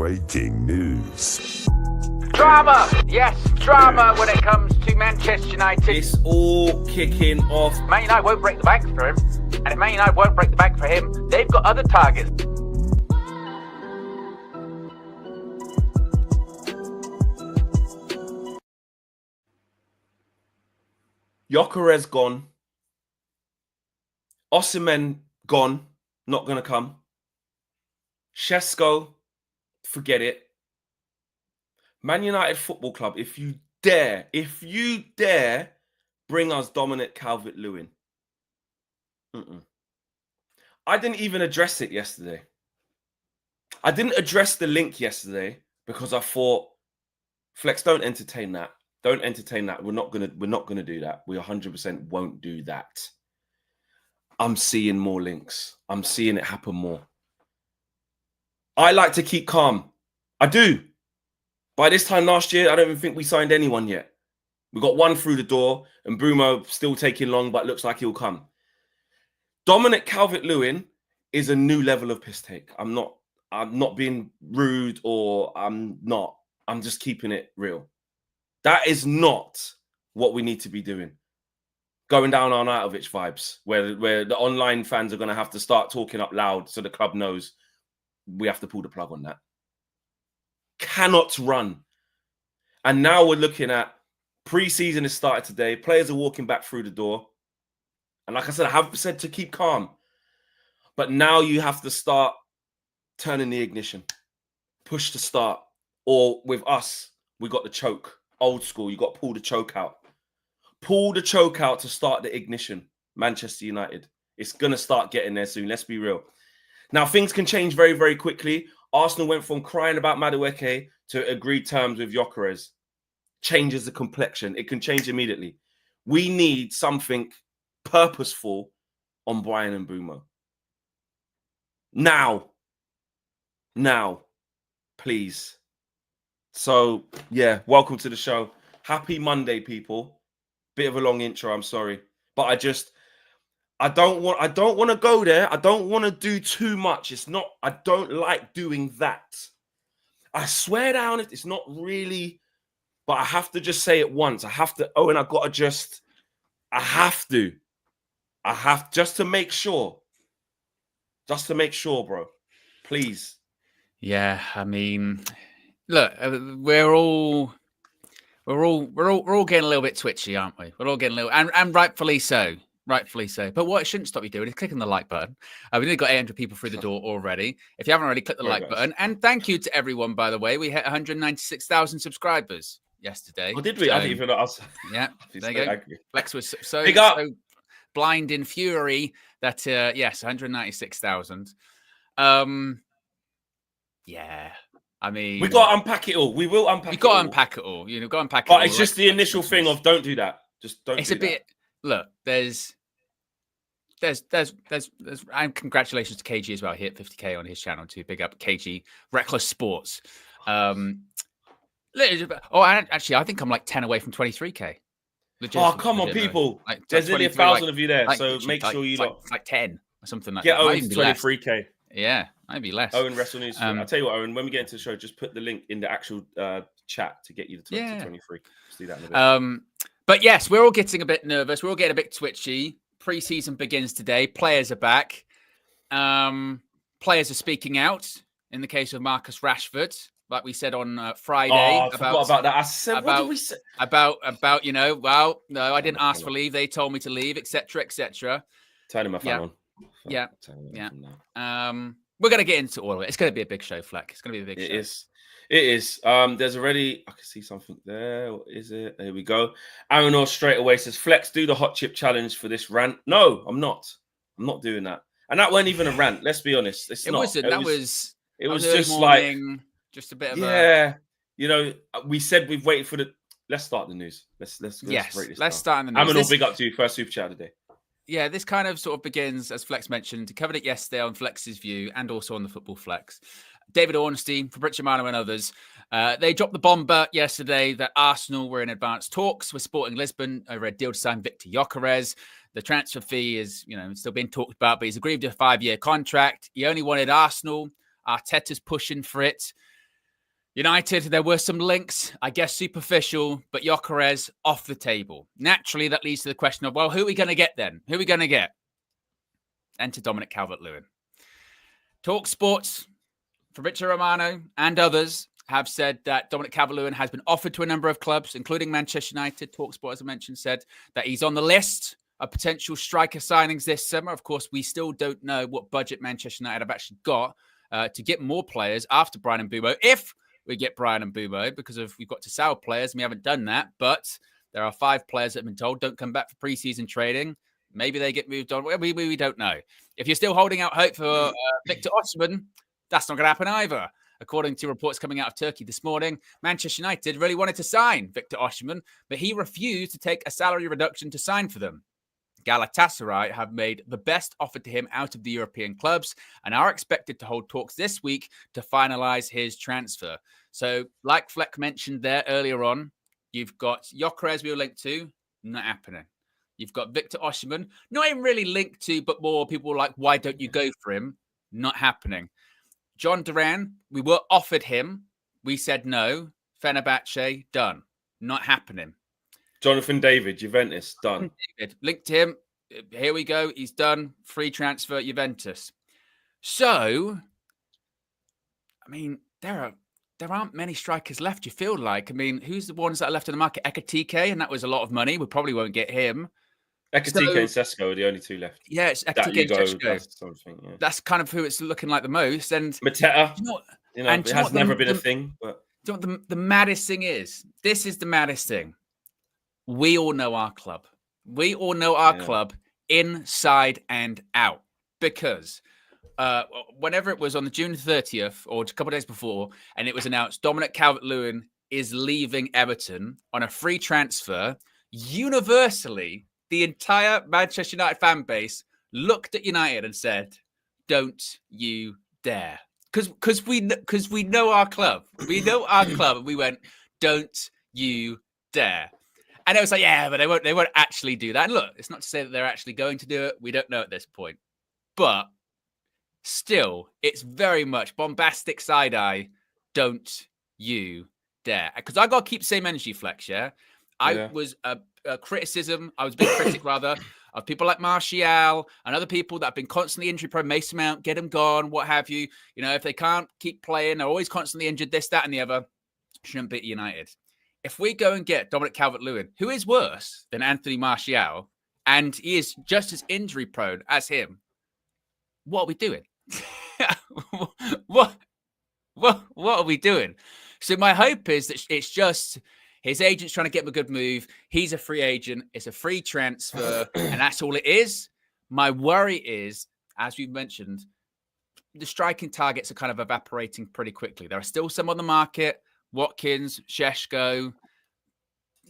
Breaking news. Drama! Yes, drama when it comes to Manchester United. It's all kicking off. Man United won't break the bank for him. And if Man United won't break the bank for him, they've got other targets. Gyökeres gone. Osimhen gone. Not going to come. Šeško, forget it. Man United Football Club, if you dare bring us Dominic Calvert-Lewin. I didn't even address it yesterday. I didn't address the link yesterday because I thought, Flex, don't entertain that. Don't entertain that. We're not gonna do that. We 100% won't do that. I'm seeing more links. I'm seeing it happen more. I like to keep calm. I do. By this time last year, I don't even think we signed anyone yet. We got one through the door, and Bruno still taking long, but looks like he'll come. Dominic Calvert-Lewin is a new level of piss take. I'm not being rude, or I'm just keeping it real. That is not what we need to be doing. Going down on Arnautovic vibes, where the online fans are going to have to start talking up loud so the club knows we have to pull the plug on that. Cannot run. And now we're looking at preseason has started today. Players are walking back through the door. And like I said, I have said to keep calm. But now you have to start turning the ignition. Push to start. Or with us, we got the choke. Old school, you got to pull the choke out. Pull the choke out to start the ignition. Manchester United. It's going to start getting there soon. Let's be real. Now, things can change very, very quickly. Arsenal went from crying about Madueke to agreed terms with Gyökeres. Changes the complexion. It can change immediately. We need something purposeful on Brian and Mbeumo. Now, please. So, yeah, welcome to the show. Happy Monday, people. Bit of a long intro, I'm sorry. But I don't want to go there. I don't want to do too much. I don't like doing that. I swear down it's not really, but I have to just say it once. I have to just to make sure. Just to make sure, bro. Please. Yeah, I mean, look, we're all getting a little bit twitchy, aren't we? We're all getting a little, and rightfully so. Rightfully so. But what it shouldn't stop you doing is clicking the like button. We've nearly got 800 people through the door already. If you haven't already, click the like button. And thank you to everyone, by the way. We hit 196,000 subscribers yesterday. Oh, did we? So, I didn't even know. Yeah, there you go. Flex was so blind in fury that, yes, 196,000. Yeah. I mean, we got to unpack it all. We will unpack it all. We got to unpack it all. Got to unpack it all. all. But it's just the initial thing of don't do that. Just don't. It's a bit. Look, there's, and congratulations to KG as well. He hit 50k on his channel too. Big up KG, Reckless Sports. Actually, I think I'm like 10 away from 23k. Oh, come on, people! Like, there's nearly 1,000 of you there, so make sure you like 10 or something like that. Get Owen to 23k. Yeah, maybe less. Owen Wrestle News. I'll tell you what, Owen. When we get into the show, just put the link in the actual chat to get you to 23. Let's do that in a bit. But yes, we're all getting a bit nervous. We're all getting a bit twitchy. Preseason begins today. Players are back. Players are speaking out. In the case of Marcus Rashford, like we said on Friday. Oh, I forgot about that. I said, what did we say? About well, no, I didn't ask for leave. They told me to leave, etc., etc. Turning my phone on. Yeah. We're going to get into all of it. It's going to be a big show, Fleck. It's going to be a big show. It is. There's already, I can see something there. What is it? There we go. Aaron straight away says, Flex, do the hot chip challenge for this rant. No, I'm not. I'm not doing that. And that wasn't even a rant. Let's be honest. It wasn't. It was just like, just a bit of we said we've waited for the, let's start the news. Let's break this let's start in the news. Aaron, big up to you. First super chat of the day. Yeah, this kind of sort of begins, as Flex mentioned, covered it yesterday on Flex's View and also on the Football Flex. David Ornstein, Fabrizio Romano and others, they dropped the bomber yesterday that Arsenal were in advanced talks with Sporting Lisbon over a deal to sign Victor Gyökeres. The transfer fee is, still being talked about, but he's agreed to a 5-year contract. He only wanted Arsenal. Arteta's pushing for it. United, there were some links, I guess superficial, but Gyökeres off the table. Naturally, that leads to the question of, well, who are we going to get then? Who are we going to get? Enter Dominic Calvert-Lewin. Talk Sports, Fabrizio Romano and others have said that Dominic Calvert-Lewin has been offered to a number of clubs, including Manchester United. Talk Sport, as I mentioned, said that he's on the list of potential striker signings this summer. Of course, we still don't know what budget Manchester United have actually got to get more players after Bryan Mbeumo, if we get Bryan Mbeumo, because we've got to sell players and we haven't done that. But there are 5 players that have been told don't come back for preseason trading. Maybe they get moved on. We don't know. If you're still holding out hope for Victor Osimhen, that's not going to happen either. According to reports coming out of Turkey this morning, Manchester United really wanted to sign Victor Osimhen, but he refused to take a salary reduction to sign for them. Galatasaray have made the best offer to him out of the European clubs and are expected to hold talks this week to finalise his transfer. So, like Fleck mentioned there earlier on, you've got Gyökeres we were linked to, not happening. You've got Victor Osimhen, not even really linked to, but more people were like, why don't you go for him? Not happening. John Duran, we were offered him. We said no. Fenerbahce, done. Not happening. Jonathan David, Juventus, done. David, linked to him. Here we go. He's done. Free transfer, Juventus. So, I mean, there aren't many strikers left, you feel like. I mean, who's the ones that are left in the market? Ekitike, and that was a lot of money. We probably won't get him. Ekitike and Sesko are the only 2 left. Yeah, it's Ekitike and Sesko. Yeah. That's kind of who it's looking like the most. And Mateta, it has never been a thing. But do you know what the maddest thing is? This is the maddest thing. We all know our club. We all know our club inside and out. Because whenever it was on the June 30th or a couple of days before, and it was announced Dominic Calvert-Lewin is leaving Everton on a free transfer, universally, the entire Manchester United fan base looked at United and said, don't you dare. Because we know our club. We know our club. And we went, don't you dare. And it was like, yeah, but they won't actually do that. And look, it's not to say that they're actually going to do it. We don't know at this point. But still, it's very much bombastic side eye. Don't you dare. Because I got to keep the same energy, Flex, yeah? I was a criticism. I was a big critic, rather, of people like Martial and other people that have been constantly injury prone. Mason Mount, get them gone, what have you. You know, if they can't keep playing, they're always constantly injured, this, that, and the other. Shouldn't beat United. If we go and get Dominic Calvert-Lewin, who is worse than Anthony Martial, and he is just as injury prone as him, what are we doing? What are we doing? So my hope is that it's just his agent's trying to get him a good move. He's a free agent. It's a free transfer, and that's all it is. My worry is, as we've mentioned, the striking targets are kind of evaporating pretty quickly. There are still some on the market. Watkins, Šeško,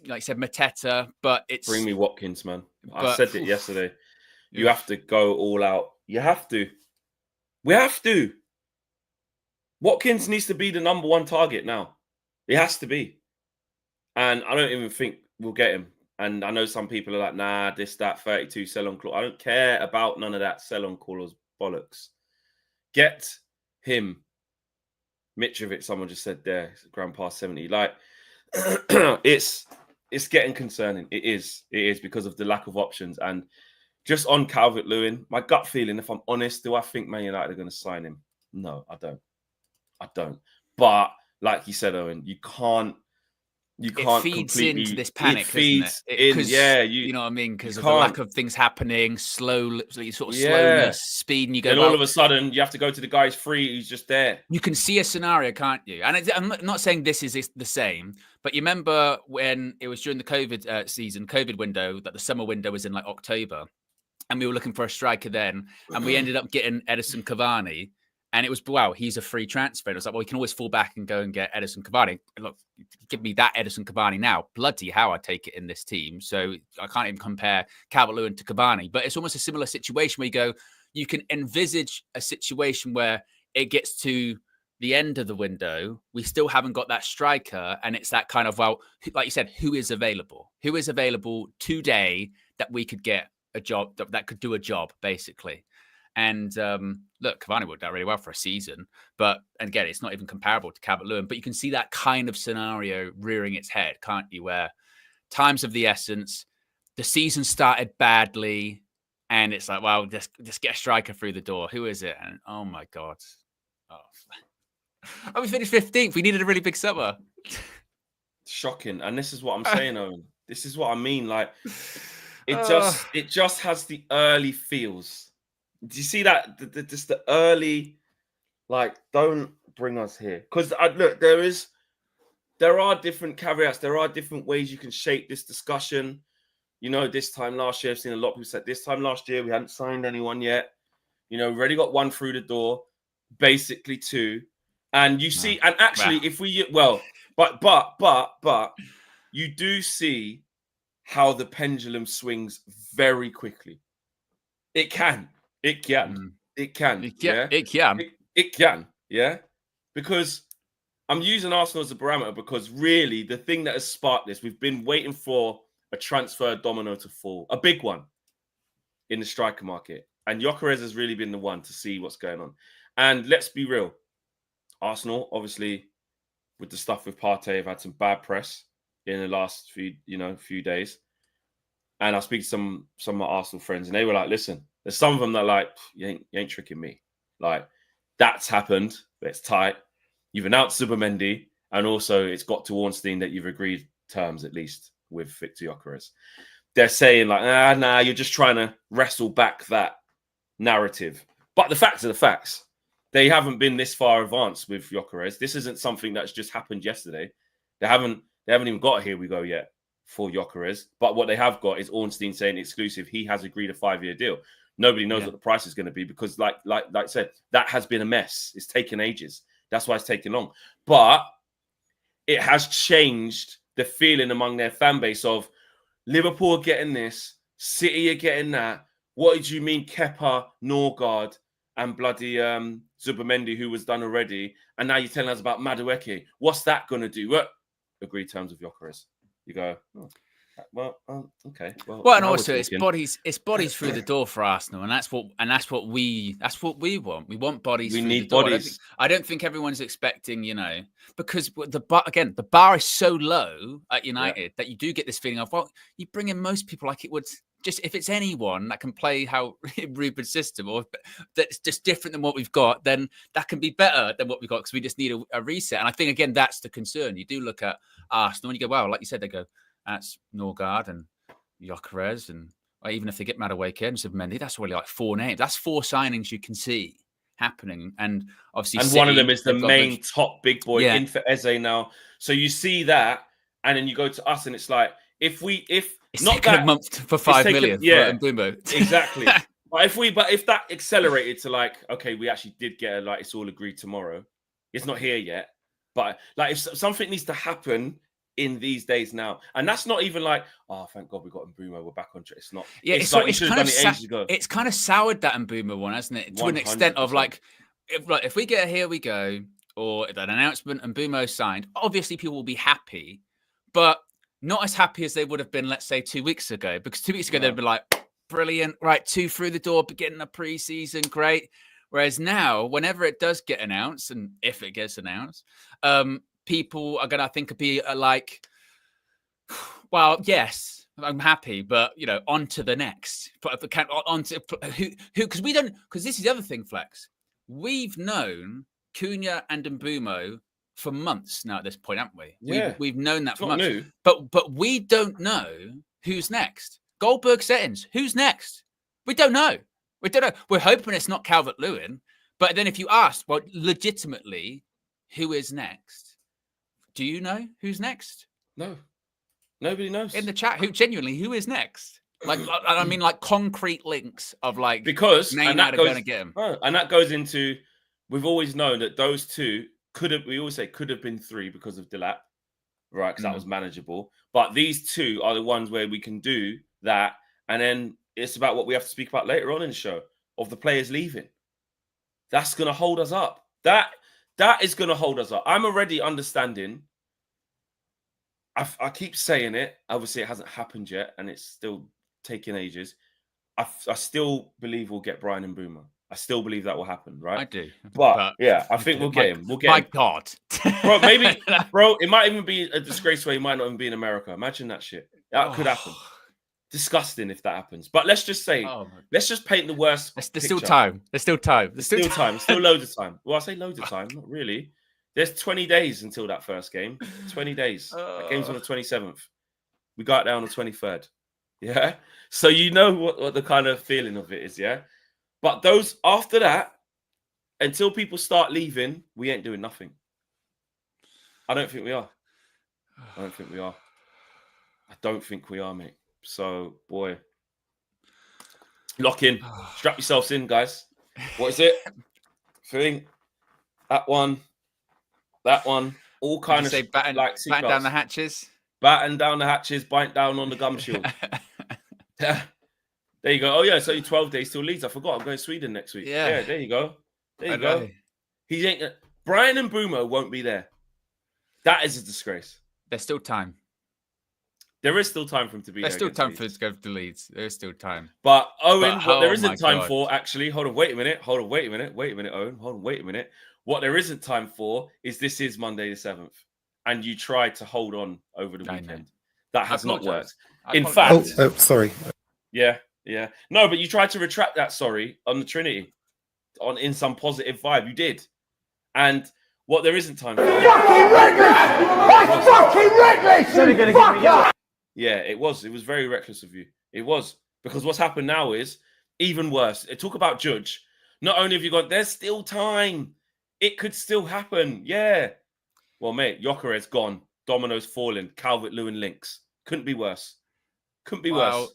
like I said, Mateta, but it's... Bring me Watkins, man. I said it yesterday. You have to go all out. You have to. We have to. Watkins needs to be the number 1 target now. It has to be. And I don't even think we'll get him. And I know some people are like, nah, this, that, 32 sell-on clause. I don't care about none of that sell-on clause bollocks. Get him. Mitrovic, someone just said there, grand past 70. Like, it's getting concerning. It is because of the lack of options. And just on Calvert-Lewin, my gut feeling, if I'm honest, do I think Man United are going to sign him? No, I don't. But like you said, Owen, you can't. It feeds into this panic, doesn't it? You know what I mean? Because of the lack of things happening, slowness, speed, and you go. And all of a sudden, you have to go to the guy's free. He's just there. You can see a scenario, can't you? And I'm not saying this is the same, but you remember when it was during the COVID window, that the summer window was in like October, and we were looking for a striker then, and we ended up getting Edison Cavani. And it was, wow, he's a free transfer. And it was like, well, we can always fall back and go and get Edison Cavani. And look, give me that Edison Cavani now. Bloody how I take it in this team. So I can't even compare Calvert-Lewin to Cavani. But it's almost a similar situation where you go, you can envisage a situation where it gets to the end of the window. We still haven't got that striker. And it's that kind of, well, like you said, who is available? Who is available today that we could get a job, that could do a job, basically? And look, Cavani worked out really well for a season. But and again, it's not even comparable to Calvert-Lewin. But you can see that kind of scenario rearing its head, can't you? Where time's of the essence. The season started badly. And it's like, well, just get a striker through the door. Who is it? And oh, my God. Oh, we finished 15th. We needed a really big summer. Shocking. And this is what I'm saying, Owen. This is what I mean. Like, it just has the early feels. Do you see that? Just the early, like, don't bring us here. Because, look, there are different caveats. There are different ways you can shape this discussion. You know, this time last year, I've seen a lot of people say this time last year, we hadn't signed anyone yet. You know, we already got one through the door, basically two. And you see, and actually, if we, but you do see how the pendulum swings very quickly. It can. Yeah. Because I'm using Arsenal as a parameter because really the thing that has sparked this, we've been waiting for a transfer domino to fall, a big one in the striker market. And Gyökeres has really been the one to see what's going on. And let's be real. Arsenal, obviously, with the stuff with Partey, have had some bad press in the last few days. And I speak to some of my Arsenal friends, and they were like, listen, there's some of them that are like, you ain't tricking me. Like, that's happened. It's tight. You've announced Zubimendi, and also it's got to Ornstein that you've agreed terms, at least, with Victor Gyökeres. They're saying like, nah, you're just trying to wrestle back that narrative. But the facts are the facts. They haven't been this far advanced with Gyökeres. This isn't something that's just happened yesterday. They haven't even got here we go yet for Gyökeres. But what they have got is Ornstein saying exclusive. He has agreed a 5-year deal. Nobody knows what the price is going to be because, like I said, that has been a mess. It's taken ages. That's why it's taken long. But it has changed the feeling among their fan base of Liverpool are getting this, City are getting that. What did you mean Kepa, Norgard, and bloody Zubimendi, who was done already? And now you're telling us about Madueke. What's that going to do? What? Agreed terms of Gyökeres. You go, okay. Well, and also it's bodies through the door for Arsenal, and that's what we want. We want bodies. We through need the door. bodies. I don't think everyone's expecting, because the bar is so low at United that you do get this feeling of, well, you bring in most people like it would. Just if it's anyone that can play how Ruben's system or that's just different than what we've got, then that can be better than what we've got because we just need a reset. And I think, again, that's the concern. You do look at Arsenal and you go, wow, like you said, they go, that's Norgard and Gyökeres. And even if they get Madueke and Zubimendi, that's really like 4 names. That's 4 signings you can see happening. And obviously, and City, one of them is the main top big boy in for Eze now. So you see that, and then you go to us, and it's like, if it's not taken a month for 5 million for Mbeumo. Exactly. But if that accelerated to like, okay, we actually did get it's all agreed tomorrow. It's not here yet. But like if something needs to happen in these days now. And that's not even like, oh, thank God we got Mbeumo, we're back on track. It's not. Yeah, it's like you should have done it ages ago. It's kind of soured that Mbeumo one, hasn't it? To 100%. An extent of like, if we get a here we go, or an announcement and Mbeumo signed, obviously people will be happy, but not as happy as they would have been, let's say, 2 weeks ago. Because 2 weeks ago, they'd be like, brilliant, right, 2 through the door, beginning a preseason, great. Whereas now, whenever it does get announced, and if it gets announced, people are going to, I think, be like, well, yes, I'm happy, but, on to the next. Because this is the other thing, Flex. We've known Cunha and Mbeumo for months now at this point, haven't we? Yeah. We've known that for months. New. But we don't know who's next. Goldberg settings, who's next? We don't know. We're hoping it's not Calvert-Lewin. But then if you ask, well, legitimately, who is next? Do you know who's next? No. Nobody knows. In the chat, who is next? Like, I mean, like concrete links of like, because and that goes, going to get him. And that goes into, we've always known that those two could have been 3 because of Delap, right? Because that was manageable. But these 2 are the ones where we can do that. And then it's about what we have to speak about later on in the show of the players leaving. That's going to hold us up. That is going to hold us up. I'm already understanding. I keep saying it. Obviously, it hasn't happened yet, and it's still taking ages. I still believe we'll get Bryan Mbeumo. I still believe that will happen, right? I do. But yeah, I think we'll get him. We'll get my him. God. Bro, maybe, bro, it might even be a disgrace where he might not even be in America. Imagine that shit. That could happen. Disgusting if that happens. But let's just say, let's just paint the worst. There's still time. There's still time. There's still time. Still loads of time. Well, I say loads of time. Not really. There's 20 days until that first game. 20 days. That game's on the 27th. We got there on the 23rd. Yeah. So you know what the kind of feeling of it is, yeah? But those after that, until people start leaving, we ain't doing nothing. I don't think we are. I don't think we are. I don't think we are, mate. So, boy, lock in. Strap yourselves in, guys. What is it? Thing. That one. All kind of batten, like batten down the hatches. Batten down the hatches, bite down on the gum shield. There you go. Oh yeah, so you're 12 days till Leeds. I forgot. I'm going to Sweden next week. Yeah, there you go. There you go. He ain't. Brian and Brumo won't be there. That is a disgrace. There's still time. There is still time for him to be there. There's still time for him to go to Leeds. There's still time. But Owen, what there isn't time for, actually, hold on, wait a minute, Owen. Hold on, wait a minute. What there isn't time for is this is Monday the 7th. And you tried to hold on over the weekend. That has not worked. In fact... sorry. Yeah. No, but you tried to retract that, sorry, on the Trinity. In some positive vibe. You did. And what there isn't time for... Fucking reckless! Fucking reckless! Yeah, it was. It was very reckless of you. It was. Because what's happened now is even worse. Talk about Judge. Not only have you got, there's still time. It could still happen. Yeah. Well, mate, Jokeres gone. Domino's fallen. Calvert-Lewin links. Couldn't be worse. Couldn't be worse.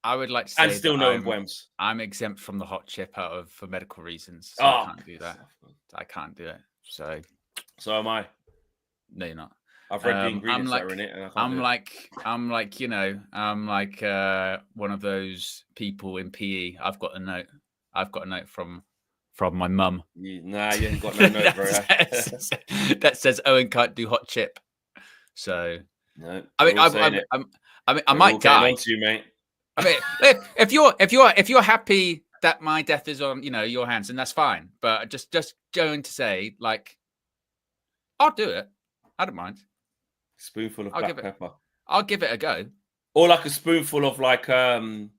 I would like to say and still no Mbwems. I'm exempt from the hot chip for medical reasons. So I can't do that. I can't do it. So am I. No, you're not. I've read the ingredients that are in it, and I can't I'm like one of those people in PE. I've got a note from my mum. Nah, you ain't got no note, bro. That says Owen can't do hot chip. So no, I might die. To you, mate. I mean, if you're happy that my death is on your hands, then that's fine. But just going to say, like, I'll do it. I don't mind. Spoonful of black pepper. I'll give it a go. Or like a spoonful of like what do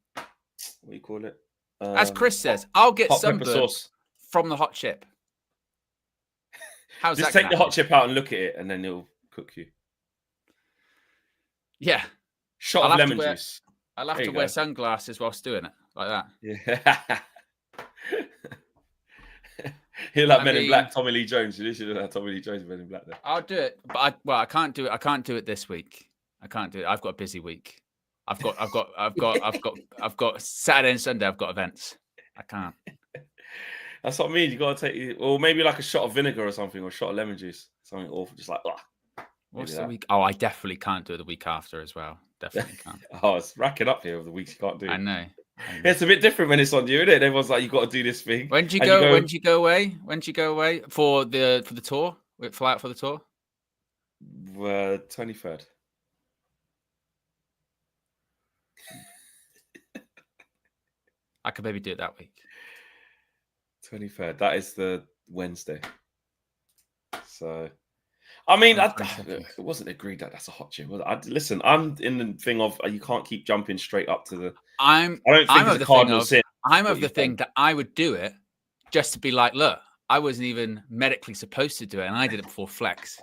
you call it? As Chris says, I'll get some sauce from the hot chip. How's just that? Take the hot chip out and look at it, and then it'll cook you. Yeah. Shot of lemon juice. I'll have to wear sunglasses whilst doing it like that. Yeah. He'll like Men in Black, Tommy Lee Jones. You should have Tommy Lee Jones Men in Black there. I'll do it, but I can't do it. I can't do it this week. I can't do it. I've got a busy week. I've got Saturday and Sunday. I've got events. I can't. That's what I mean. You got to take, or maybe like a shot of vinegar or something, or a shot of lemon juice, something awful. Just like, what's the week? Oh, I definitely can't do it the week after as well. Definitely can't. It's racking up here of the weeks you can't do. I know. It's a bit different when it's on you, isn't it? Everyone's like, you got to do this thing. When do you go? When do you go away? When do you go away for the tour? Fly out for the tour? 23rd. I could maybe do it that week. 23rd. That is the Wednesday. So, I mean, it wasn't agreed that that's a hot chip. Listen, I'm in the thing of you can't keep jumping straight up to the. I'm of the thing that I would do it just to be like, look, I wasn't even medically supposed to do it, and I did it before Flex.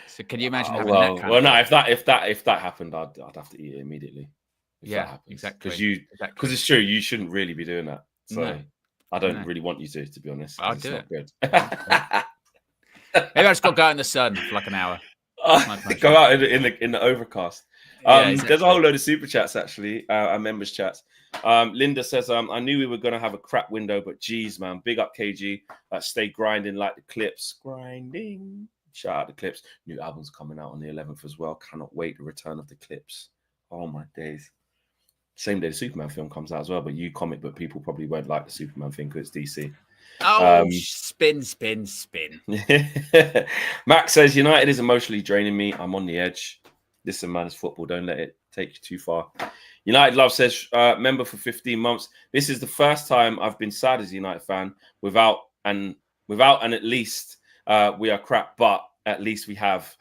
So can you imagine having that kind of if that happened, I'd have to eat it immediately. Yeah, exactly. Because it's true, you shouldn't really be doing that. So I don't really want you to be honest. I'll do it. Good. Maybe I just got to go out in the sun for like an hour. Go out in the overcast. There's a whole load of super chats actually, our members chats. Linda says, I knew we were going to have a crap window, but geez, man, big up KG. Stay grinding like the Clips. Grinding. Shout out the Clips. New album's coming out on the 11th as well. Cannot wait the return of the Clips. Oh my days. Same day the Superman film comes out as well, but you comic book people probably won't like the Superman thing because it's DC. Oh, spin. Max says, United is emotionally draining me. I'm on the edge. Listen, man, it's football. Don't let it take you too far. United Love says, member for 15 months. This is the first time I've been sad as a United fan without and at least we are crap, but at least we have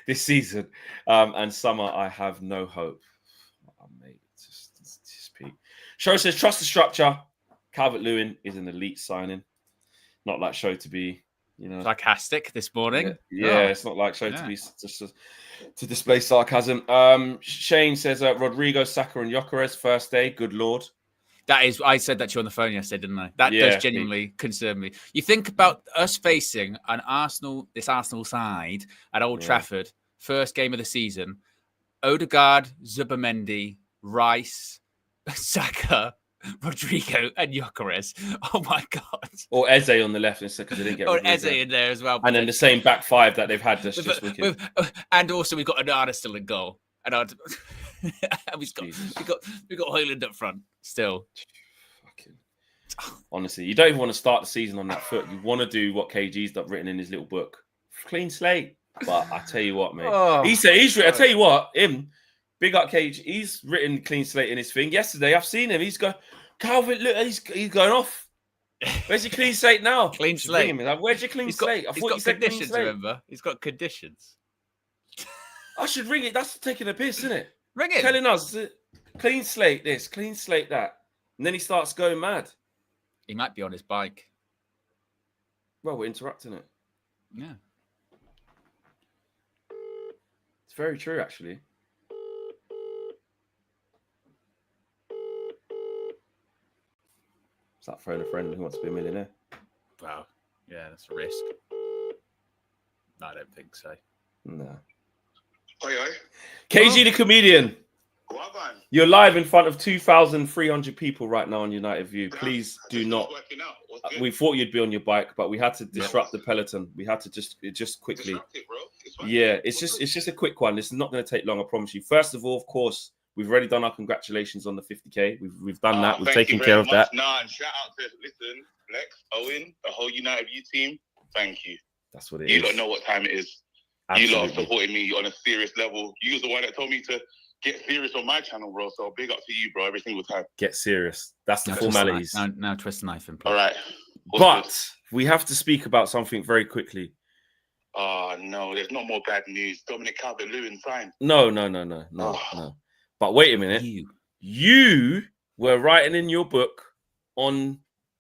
this season. And summer, I have no hope. Oh, mate, it's just peak. Show says, trust the structure. Calvert-Lewin is an elite signing. Not like show to be, sarcastic this morning. Yeah, it's not like show to be just to display sarcasm. Shane says Rodrigo, Saka, and Gyökeres first day. Good lord. That is, I said that to you on the phone yesterday, didn't I? That does genuinely concern me. You think about us facing this Arsenal side at Old Trafford, first game of the season. Odegaard, Zubimendi, Rice, Saka, Rodrigo, and Gyökeres. Oh my God. Or Eze on the left instead because they didn't get Or Eze in there as well. And then the same back five that they've had this wicked. And also we've got Onana still in goal. And we've got Højlund up front still. Honestly, you don't even want to start the season on that foot. You want to do what KG's got written in his little book. Clean slate. But I tell you what, mate. He's written, I tell you what, big up KG, he's written clean slate in his thing. Yesterday, I've seen him. He's got Calvert, look, he's going off. Where's your clean slate now? Clean slate. Like, where's your clean slate? I thought you said conditions, clean slate. Remember? He's got conditions. I should ring it. That's taking a piss, isn't it? Ring it. Telling us clean slate this, clean slate that. And then he starts going mad. He might be on his bike. Well, we're interrupting it. Yeah. It's very true, actually. It's like throwing a friend who wants to be a millionaire. Wow. Yeah, that's a risk. No, I don't think so. No. Oi. KG the comedian. Well done. You're live in front of 2,300 people right now on United View. Please do not. We thought you'd be on your bike, but we had to disrupt the peloton. We had to just quickly. Disrupt it, bro. It's just a quick one. This is not going to take long, I promise you. First of all, of course, we've already done our congratulations on the 50K. We've done that. We've taken care of that. Nah, and shout out to Flex, Owen, the whole United View team. Thank you. That's what it is. You don't know what time it is. Absolutely. You lot are supporting me on a serious level. You was the one that told me to get serious on my channel, bro. So big up to you, bro, every single time. Get serious. That's the formalities. Now twist the knife in. All right. But we have to speak about something very quickly. Oh, no, there's no more bad news. Dominic Calvert-Lewin signed. No. But wait a minute. You were writing in your book on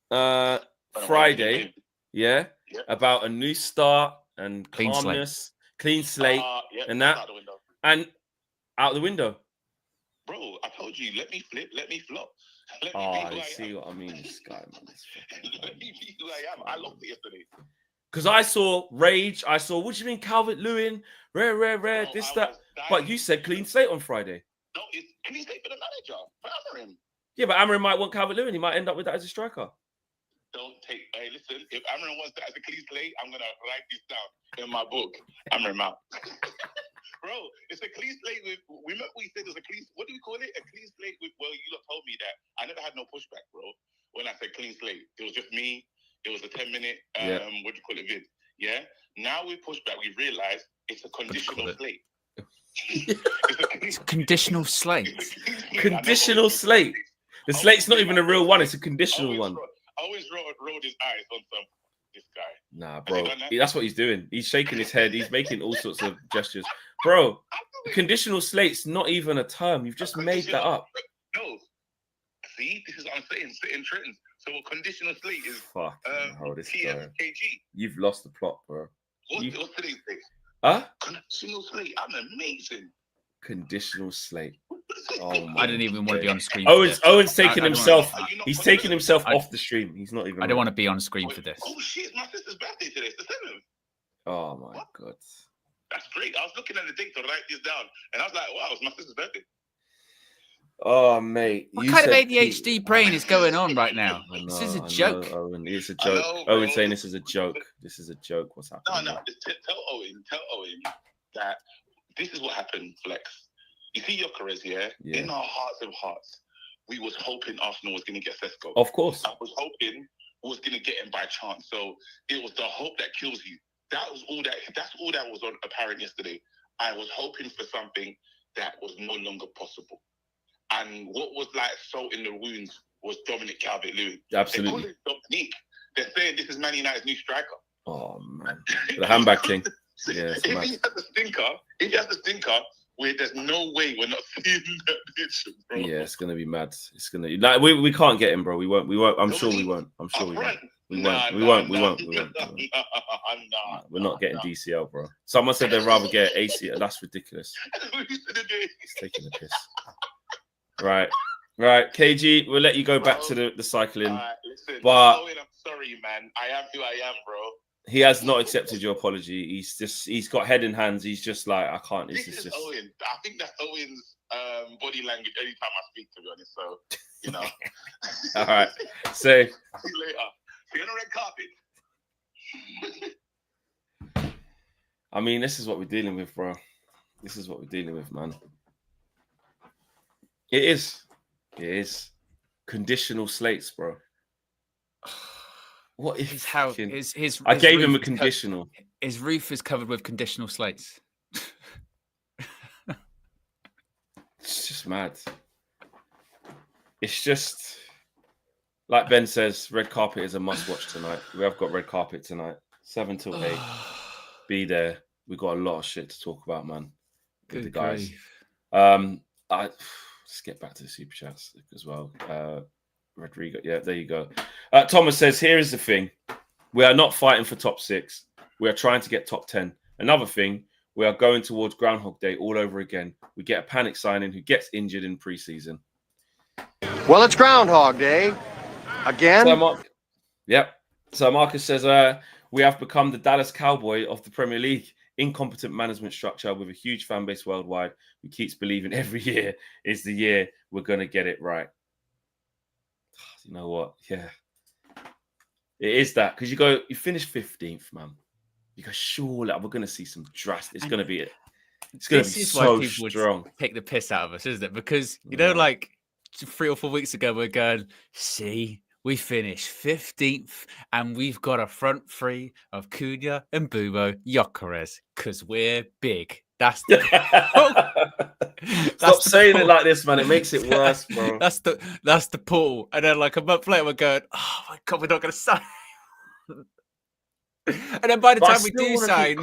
Friday, about a new start and calmness, clean slate, and that. Out the window. Bro, I told you, let me flip, let me flop. You see what I mean? This guy, man. Let me be who I am. I lost it yesterday. Because I saw rage. I saw, what do you mean, Calvert-Lewin? Rare, this, that. But you said clean slate on Friday. No, it's clean slate for the manager, for Amorim. Yeah, but Amorim might want Calvert-Lewin. He might end up with that as a striker. Hey, listen, if Amorim wants that as a clean slate, I'm going to write this down in my book. Amorim out. Bro, it's a clean slate with. Remember we said it's a clean. What do we call it? A clean slate with. Well, you lot told me that. I never had no pushback, bro. When I said clean slate, it was just me. It was a 10-minute. What do you call it? Vid. Yeah. Now we push back. We realize it's a conditional slate. It's a conditional slate. Conditional slate. The slate's not even a real one. It's a conditional one. I always rolled his eyes on some. This guy. Nah, bro. That's what he's doing. He's shaking his head. He's making all sorts of gestures. Bro, conditional slate's not even a term. You've just made that up. No. See, this is what I'm saying. Sitting trends. So a conditional slate is TFKG. You've lost the plot, bro. What's today's date? Huh? Conditional slate. I'm amazing. Conditional slate. Oh, I didn't even want to be on screen. Owen's taking himself. He's taking himself off the stream. He's not even. I don't want to be on screen for this. Oh shit! My sister's birthday today. It's the 7th. Oh my god. That's great. I was looking at the date to write this down, and I was like, "Wow, it's my sister's birthday." Oh mate, what kind of ADHD brain is going on right now? This is a joke. Owen, it's a joke. Owen's saying this is a joke. This is a joke. What's happening? No. Tell Owen that this is what happened, Flex. You see Gyökeres, yeah? In our hearts of hearts, we was hoping Arsenal was going to get Sesko. Of course. I was hoping we was going to get him by chance. So it was the hope that kills you. That's all that was apparent yesterday. I was hoping for something that was no longer possible. And what was like salt in the wounds was Dominic Calvert-Lewin. Absolutely. They call it Dominic. They're saying this is Man United's new striker. Oh man, the handbag king. Yeah, if he has the stinker, there's no way we're not seeing that bitch, bro. Yeah, it's gonna be mad. It's gonna like we can't get him, bro. We won't. I'm sure we won't. We won't. We're not getting DCL, bro. Someone said they'd rather get ACL. That's ridiculous. It's taking a piss. Right, KG. We'll let you go back to the cycling. Listen, but I'm sorry, man. I am who I am, bro. He has not accepted your apology. He's got head in hands. He's just like, I can't. This is just Owen. I think that's Owen's body language anytime I speak, to be honest. So, you know. All right. So, see you later. See you on the red carpet. I mean, this is what we're dealing with, bro. This is what we're dealing with, man. It is. Conditional slates, bro. What is how his I gave him a conditional. His roof is covered with conditional slates. It's just mad. It's just like Ben says, red carpet is a must-watch tonight. We have got red carpet tonight, 7 till 8. Be there. We've got a lot of shit to talk about, man. With the guys. Let's get back to the super chats as well. Rodrigo, yeah, there you go. Thomas says, here is the thing. We are not fighting for top 6. We are trying to get top 10. Another thing, we are going towards Groundhog Day all over again. We get a panic signing who gets injured in preseason. Well, it's Groundhog Day. Again? So Marcus says, we have become the Dallas Cowboy of the Premier League. Incompetent management structure with a huge fan base worldwide who keeps believing every year is the year we're going to get it right. You know what? Yeah. It is that. Because you finish 15th, man. You go, surely we're going to see some drastic. It's going to be it. It's going to be so strong. Take the piss out of us, isn't it? Because, you know, like 3 or 4 weeks ago, we're going, see, we finished 15th and we've got a front three of Cunha and Bumo Gyökeres because we're big. That's the Stop saying it like this, man. It makes it worse, bro. That's the pull. And then like a month later, we're going, oh my God, we're not going to sign. And then by the time we do sign,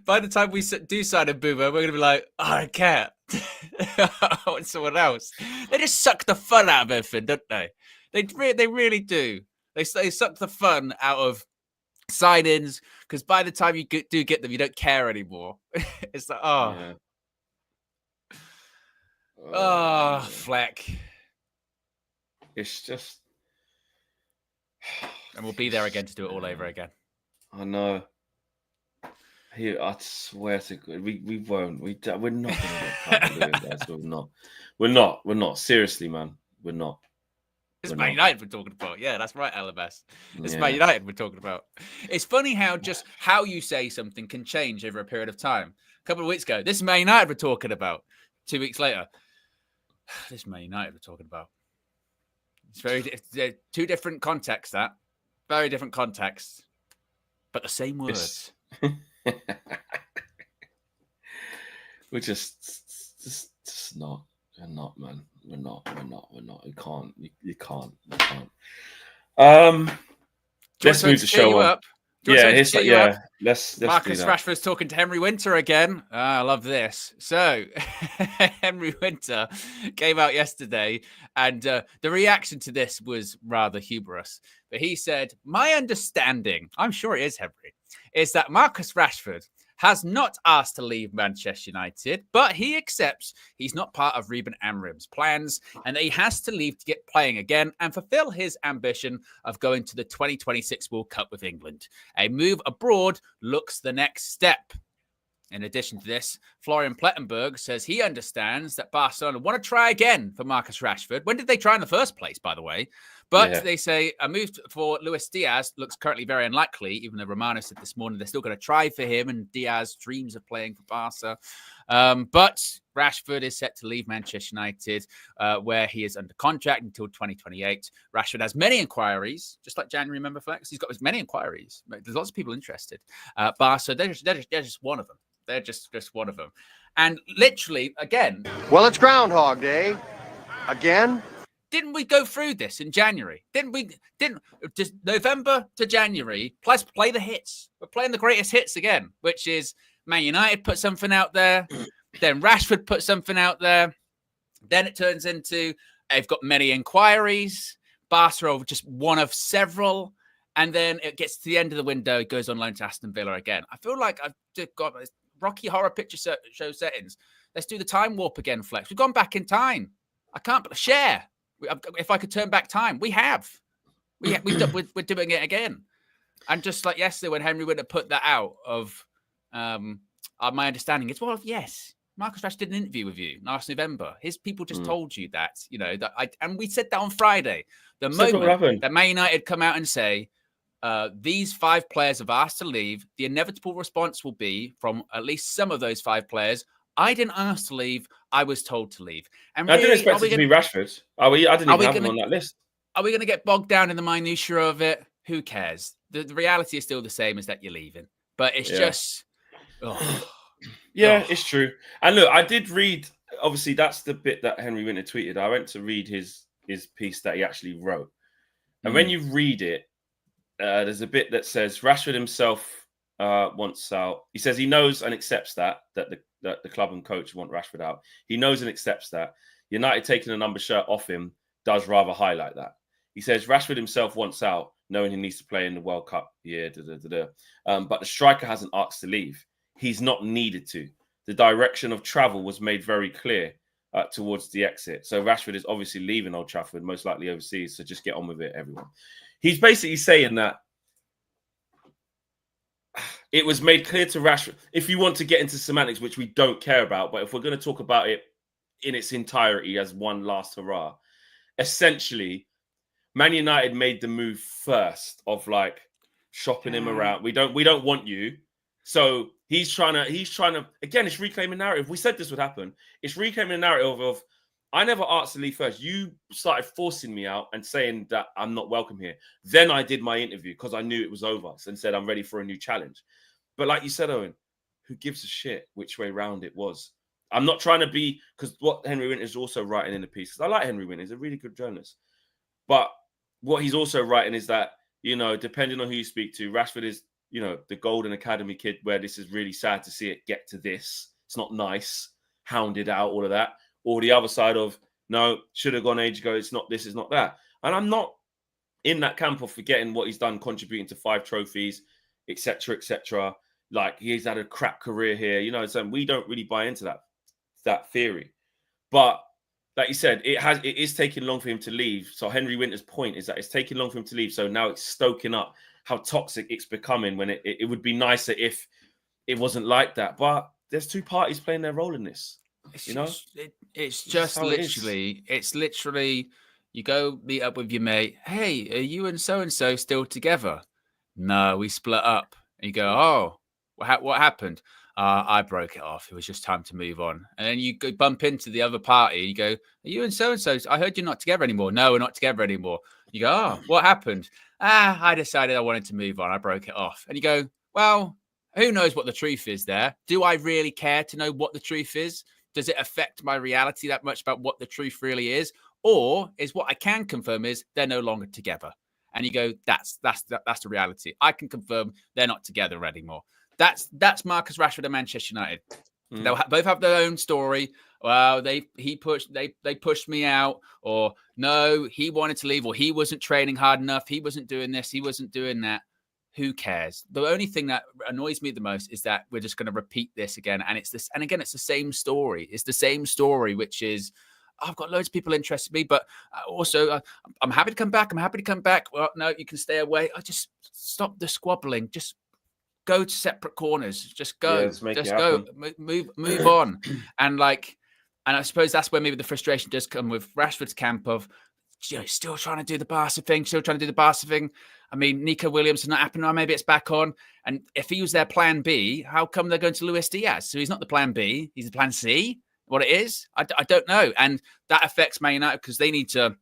by the time we do sign a Boomer, we're going to be like, oh, I can't. I want someone else. They just suck the fun out of everything, don't they? They really do. They suck the fun out of sign-ins because by the time you do get them, you don't care anymore. It's like, Fleck. It's just. And we'll be there again to do it all over again. I know. I swear to God, we won't. We're not going to get Calvert-Lewin, guys. We're not. Seriously, man. We're not. It's Man United we're talking about. Yeah, that's right, LMS. It's Man United we're talking about. It's funny how you say something can change over a period of time. A couple of weeks ago, this is Man United we're talking about. 2 weeks later, this is Man United we're talking about. It's two different contexts, that. Very different contexts, but the same words. We're just not. We're not, man. We're not. You can't. Let's move the show on. Let's Marcus do that. Rashford's talking to Henry Winter again. I love this. So Henry Winter came out yesterday, and the reaction to this was rather humorous. But he said, "My understanding, I'm sure it is Henry, is that Marcus Rashford has not asked to leave Manchester United, but he accepts he's not part of Ruben Amorim's plans and that he has to leave to get playing again and fulfill his ambition of going to the 2026 World Cup with England. A move abroad looks the next step." In addition to this, Florian Plettenberg says he understands that Barcelona want to try again for Marcus Rashford. When did they try in the first place, by the way? But they say a move for Luis Diaz looks currently very unlikely, even though Romano said this morning they're still going to try for him, and Diaz dreams of playing for Barca. But Rashford is set to leave Manchester United, where he is under contract until 2028. Rashford has many inquiries, just like January, remember, Flex? He's got as many inquiries. There's lots of people interested. Barca, they're just one of them. They're just one of them. And literally, again... Well, it's Groundhog Day. Again? Didn't we go through this in January? Didn't just November to January, plus play the hits. We're playing the greatest hits again, which is Man United put something out there. Then Rashford put something out there. Then it turns into they've got many inquiries. Barca are just one of several. And then it gets to the end of the window. It goes on loan to Aston Villa again. I feel like I've just got Rocky Horror Picture Show settings. Let's do the time warp again, Flex. We've gone back in time. I can't share. If I could turn back time, we have. We're doing it again. And just like yesterday when Henry Winter put that out of my understanding is, well, yes, Marcus Rashford did an interview with you last November. His people just told you that, and we said that on Friday. The moment that Man United come out and say, these 5 players have asked to leave, the inevitable response will be from at least some of those 5 players, I didn't ask to leave. I was told to leave. And I didn't expect it to be Rashford. I didn't even have him on that list. Are we going to get bogged down in the minutiae of it? Who cares? The reality is still the same as that you're leaving. But it's just... It's true. And look, I did read... Obviously, that's the bit that Henry Winter tweeted. I went to read his piece that he actually wrote. And when you read it, there's a bit that says Rashford himself wants out. He says he knows and accepts that the club and coach want Rashford out. He knows and accepts that. United taking a number shirt off him does rather highlight that. He says Rashford himself wants out, knowing he needs to play in the World Cup year. But the striker hasn't asked to leave. He's not needed to. The direction of travel was made very clear towards the exit. So Rashford is obviously leaving Old Trafford, most likely overseas. So just get on with it, everyone. He's basically saying that it was made clear to Rashford, if you want to get into semantics, which we don't care about, but if we're going to talk about it in its entirety as one last hurrah, essentially, Man United made the move first of like shopping him around. We don't want you. So he's trying to, again, it's reclaiming narrative. We said this would happen. It's reclaiming the narrative of, I never asked to leave first. You started forcing me out and saying that I'm not welcome here. Then I did my interview because I knew it was over and said I'm ready for a new challenge. But like you said, Owen, who gives a shit which way round it was? I'm not trying to be, because what Henry Winter is also writing in the piece, because I like Henry Winter, he's a really good journalist. But what he's also writing is that, depending on who you speak to, Rashford is, the Golden Academy kid where this is really sad to see it get to this. It's not nice, hounded out, all of that. Or the other side of, no, should have gone age ago. It's not this, it's not that. And I'm not in that camp of forgetting what he's done, contributing to 5 trophies, etc., etc. Like, he's had a crap career here, so we don't really buy into that theory. But like you said, it is taking long for him to leave. So Henry Winter's point is that it's taking long for him to leave. So now it's stoking up how toxic it's becoming, when it would be nicer if it wasn't like that. But there's 2 parties playing their role in this. It's just literally, you go meet up with your mate. Hey, are you and so still together? No, we split up. And you go, oh, what happened? I broke it off. It was just time to move on. And then you go bump into the other party. You go, are you and so? I heard you're not together anymore. No, we're not together anymore. You go, oh, what happened? I decided I wanted to move on. I broke it off. And you go, well, who knows what the truth is there? Do I really care to know what the truth is? Does it affect my reality that much about what the truth really is? Or is what I can confirm is they're no longer together? And you go, that's the reality. I can confirm they're not together anymore. That's Marcus Rashford and Manchester United. They'll both have their own story. Well, they pushed me out, or no, he wanted to leave, or he wasn't training hard enough. He wasn't doing this. He wasn't doing that. Who cares? The only thing that annoys me the most is that we're just going to repeat this again. And it's this, and again, it's the same story. It's the same story, which is, I've got loads of people interested in me, but also I'm happy to come back. I'm happy to come back. Well, no, you can stay away. I just stop the squabbling. Just go to separate corners. Just go. Yeah, just go. Move on. And I suppose that's where maybe the frustration does come with Rashford's camp of, still trying to do the Barca thing. I mean, Nico Williams is not happening. Or maybe it's back on. And if he was their plan B, how come they're going to Luis Diaz? So he's not the plan B. He's the plan C. What it is, I don't know. And that affects Man United because they need to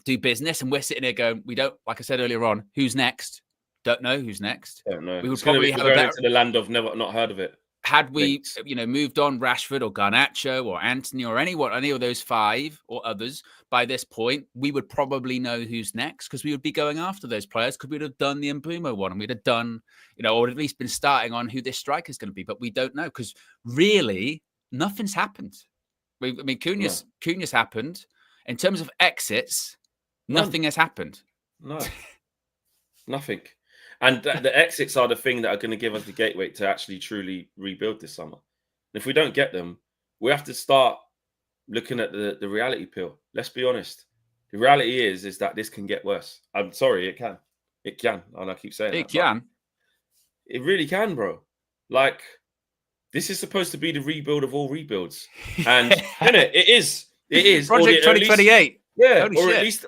do business. And we're sitting here going, we don't, like I said earlier on, who's next? Don't know who's next. Don't know. We would probably have a better... into the land of never not heard of it. Had we, moved on Rashford or Garnacho or Anthony or any of those five or others by this point, we would probably know who's next because we would be going after those players because we'd have done the Mbeumo one and we'd have done, or at least been starting on who this striker is going to be. But we don't know because really nothing's happened. Cunha's happened. In terms of exits, nothing has happened. No, nothing. And the exits are the thing that are going to give us the gateway to actually truly rebuild this summer. And if we don't get them, we have to start looking at the reality pill. Let's be honest. The reality is that this can get worse. I'm sorry, it can. It can. And I keep saying it can. It really can, bro. Like, this is supposed to be the rebuild of all rebuilds. And it is. It is. Project 2028. Yeah,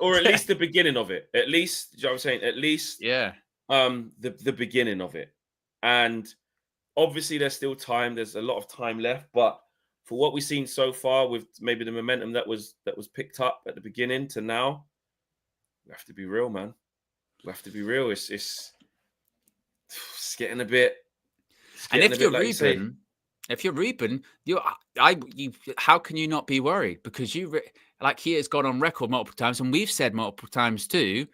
or at least the beginning of it. At least, you know what I'm saying? At least the beginning of it. And obviously there's still time. There's a lot of time left, but for what we've seen so far with maybe the momentum that was picked up at the beginning to now, we have to be real, man. We have to be real. It's getting a bit. And if you're Ruben, how can you not be worried? Because he has gone on record multiple times, and we've said multiple times too,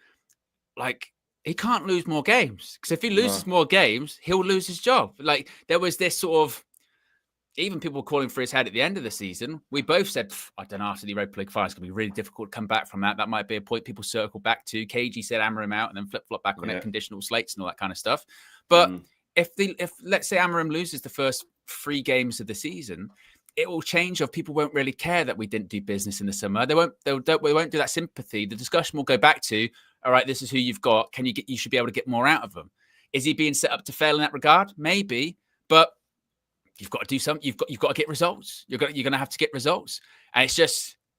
like, he can't lose more games because if he loses more games, he'll lose his job. Like, there was this sort of, even people calling for his head at the end of the season. We both said, I don't know, after the Europa League final, it's going to be really difficult to come back from that. That might be a point people circle back to. KG said Amorim out and then flip-flop back on it, conditional slates and all that kind of stuff. But if let's say Amorim loses the first 3 games of the season, it will change. Or people won't really care that we didn't do business in the summer. They won't do that sympathy. The discussion will go back to, all right, this is who you've got. You should be able to get more out of them. Is he being set up to fail in that regard? Maybe, but you've got to do something. You've got to get results. You're going to have to get results. And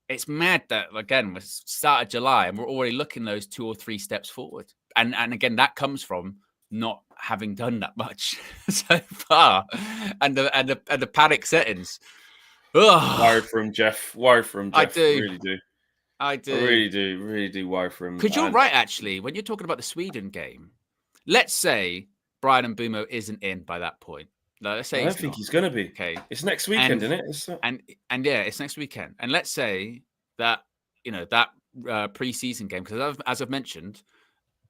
it's mad that, again, we're start of July and we're already looking those 2 or 3 steps forward. And again, that comes from not having done that much so far, and the panic settings. Worried for him, Jeff. I do. Really do. I really do worry for him. Because you're right, actually, when you're talking about the Sweden game, let's say Brian Mbeumo isn't in by that point. No, let's say I don't think he's going to be. Okay, it's next weekend, isn't it? And it's next weekend. And let's say that that preseason game, because as I've mentioned,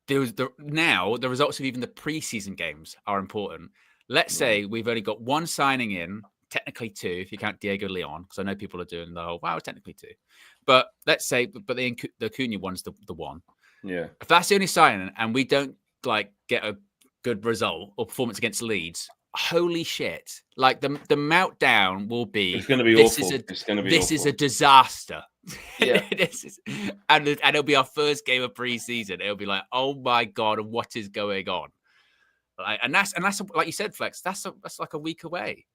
the results of even the preseason games are important. Let's say we've only got 1 signing in, technically 2 if you count Diego Leon, because I know people are doing the whole technically 2. But let's say, the Cunha one's the one. Yeah. If that's the only signing and we don't get a good result or performance against Leeds, holy shit! Like the meltdown will be. It's going to be awful. This is a disaster. Yeah. and it'll be our first game of preseason. It'll be like, oh my god, what is going on? And that's like you said, Flex. That's like a week away.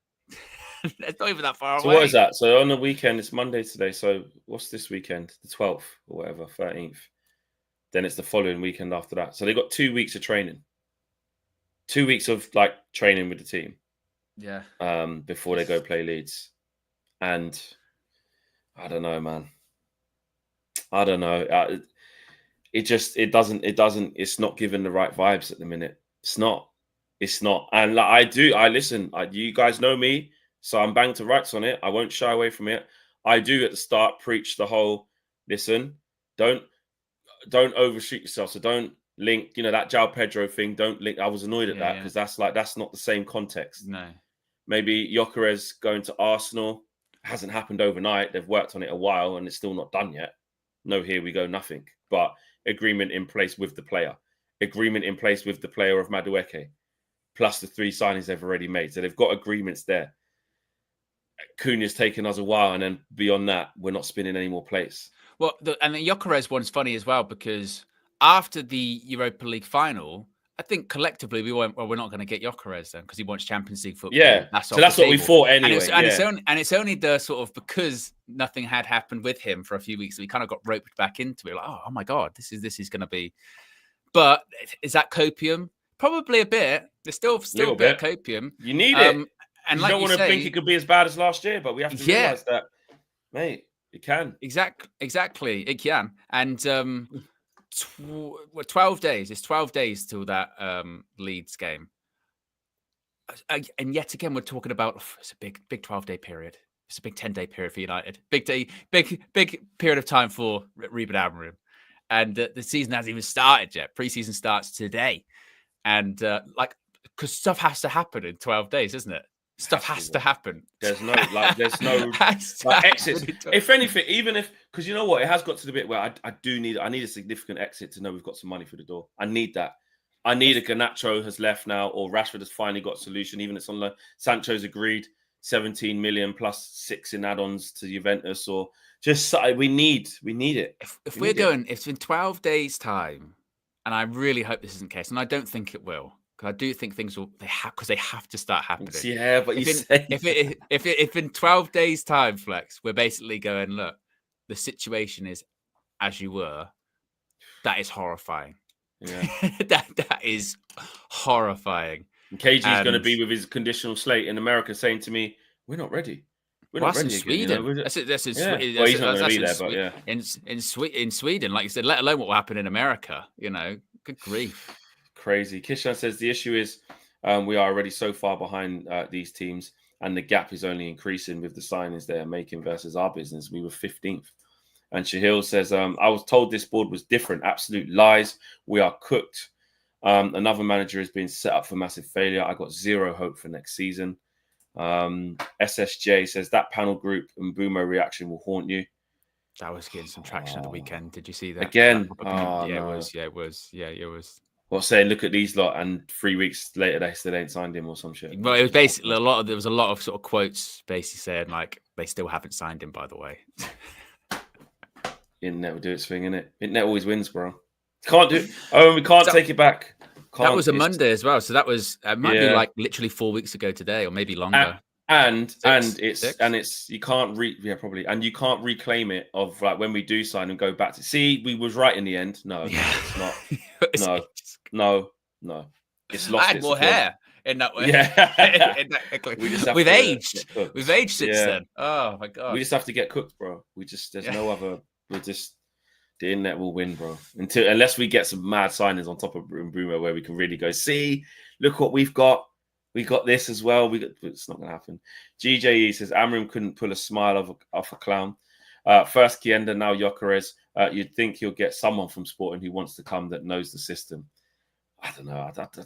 It's not even that far away. So what is that? So on the weekend, it's Monday today. So what's this weekend? The 12th or whatever, 13th. Then it's the following weekend after that. So they got 2 weeks of training. 2 weeks of training with the team. Yeah. Before they go play Leeds. And I don't know, man. I don't know. It's not giving the right vibes at the minute. It's not. And I listen. You guys know me, so I'm bang to rights on it. I won't shy away from it. I do at the start preach the whole, listen, don't overshoot yourself. So don't link, that João Pedro thing. Don't link. I was annoyed at that because that's not the same context. No. Maybe Gyökeres going to Arsenal hasn't happened overnight. They've worked on it a while and it's still not done yet. No, here we go, nothing. But agreement in place with the player. Agreement in place with the player of Madueke. Plus the 3 signings they've already made. So they've got agreements there. Cunha's taken us a while, and then beyond that, we're not spinning any more plates. Well, and the Gyökeres one's funny as well, because after the Europa League final, I think collectively we went, well, we're not going to get Gyökeres then because he wants Champions League football. Yeah, that's what we thought anyway. And it's only the sort of, because nothing had happened with him for a few weeks, we kind of got roped back into it. Like, oh my God, this is going to be. But is that copium? Probably a bit. There's still a bit of copium. You need it. And you like don't want to think it could be as bad as last year, but we have to realize that, mate, it can. Exactly, it can. And 12 days. It's 12 days till that Leeds game. And yet again, we're talking about it's a big 12-day period. It's a big 10-day period for United. Big period of time for Ruben Amorim. And the season hasn't even started yet. Preseason starts today. And because stuff has to happen in 12 days, isn't it? Stuff has to happen. There's no exits. If anything, even if, because you know what, it has got to the bit where I need a significant exit to know we've got some money through the door. I need that. I need a Garnacho has left now, or Rashford has finally got a solution. Even if it's on the Sancho's agreed 17 million plus 6 in add-ons to Juventus, or just we need it. If it's in 12 days' time, and I really hope this isn't the case, and I don't think it will. I do think things will because they have to start happening. Yeah, but if in 12 days' time, Flex, we're basically going, look, the situation is as you were. That is horrifying. Yeah, that is horrifying. And KG's going to be with his conditional slate in America, saying to me, "We're not ready. We're not ready." In Sweden. You know? That's in Sweden. Well, he's not going to be there, but yeah, in Sweden, like you said, let alone what will happen in America. You know, good grief. Crazy. Kishan says the issue is we are already so far behind these teams, and the gap is only increasing with the signings they are making versus our business. We were 15th. And Shahil says, I was told this board was different. Absolute lies. We are cooked. Another manager has been set up for massive failure. I got zero hope for next season. SSJ says that panel group and Boomer reaction will haunt you. That was getting some traction at the weekend. Did you see that? Again? It was. Well, saying, look at these lot, and 3 weeks later they still ain't signed him or some shit. Well, it was basically there was a lot of sort of quotes basically saying like they still haven't signed him, by the way. Internet will do its thing, innit? Internet always wins, bro. Can't do it. Oh, we can't take it back. That was a Monday as well, so that was might be like literally 4 weeks ago today, or maybe longer. And it's you can't probably, and you can't reclaim it of like when we do sign and go back to see we was right in the end. No, it's not. No. It's lost. I had more hair in that way. Yeah, we've aged. We've aged since then. Oh my God. We just have to get cooked, bro. There's no other. The internet will win, bro. Unless we get some mad signings on top of Bruno where we can really go, see, look what we've got. We got this as well. It's not going to happen. GJE says Amorim couldn't pull a smile off a clown. First Kienda, now Gyökeres. You'd think he'll get someone from Sporting who wants to come that knows the system. I don't know. I don't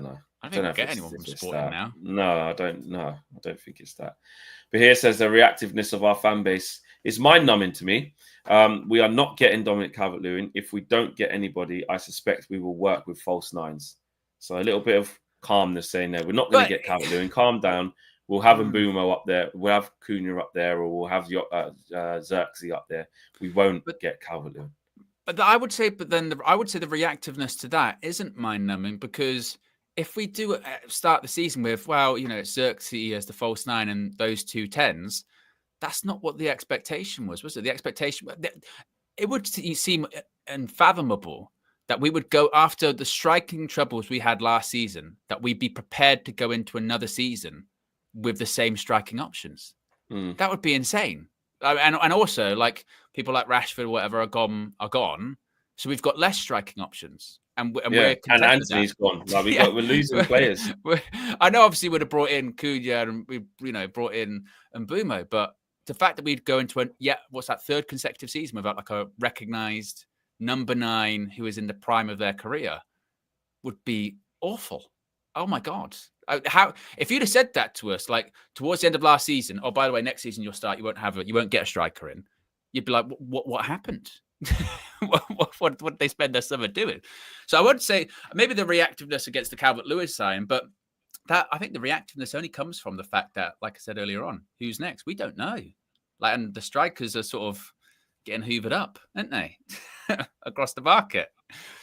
know. I don't think we'll get anyone from Sporting now. No, I don't. No, I don't think it's that. But here says the reactiveness of our fan base is mind-numbing to me. We are not getting Dominic Calvert-Lewin. If we don't get anybody, I suspect we will work with false nines. So a little bit of calmness saying there. We're not going to get Calvert-Lewin. Calm down. We'll have Mbumo up there. We'll have Cunha up there, or we'll have Xerxes up there. We won't get Calvert-Lewin. But I would say the reactiveness to that isn't mind-numbing, because if we do start the season with, it's Xerxes as the false nine and those 2 10s, that's not what the expectation was it? The expectation, it would seem unfathomable that we would go after the striking troubles we had last season, that we'd be prepared to go into another season with the same striking options. That would be insane. And also, like, people like Rashford or whatever are gone. So we've got less striking options. And Anthony's gone. Like, we're losing players. I know, obviously, we'd have brought in Cunha and we, brought in Mbumo, but the fact that we'd go into third consecutive season without like a recognised number 9 who is in the prime of their career would be awful. Oh my God! If you'd have said that to us like towards the end of last season, oh, by the way, next season you'll start, you won't get a striker in. You'd be like, what happened? what did they spend their summer doing? So I would say maybe the reactiveness against the Calvert-Lewin sign, but that I think the reactiveness only comes from the fact that, like I said earlier on, who's next? We don't know. And the strikers are sort of getting hoovered up, aren't they? Across the market.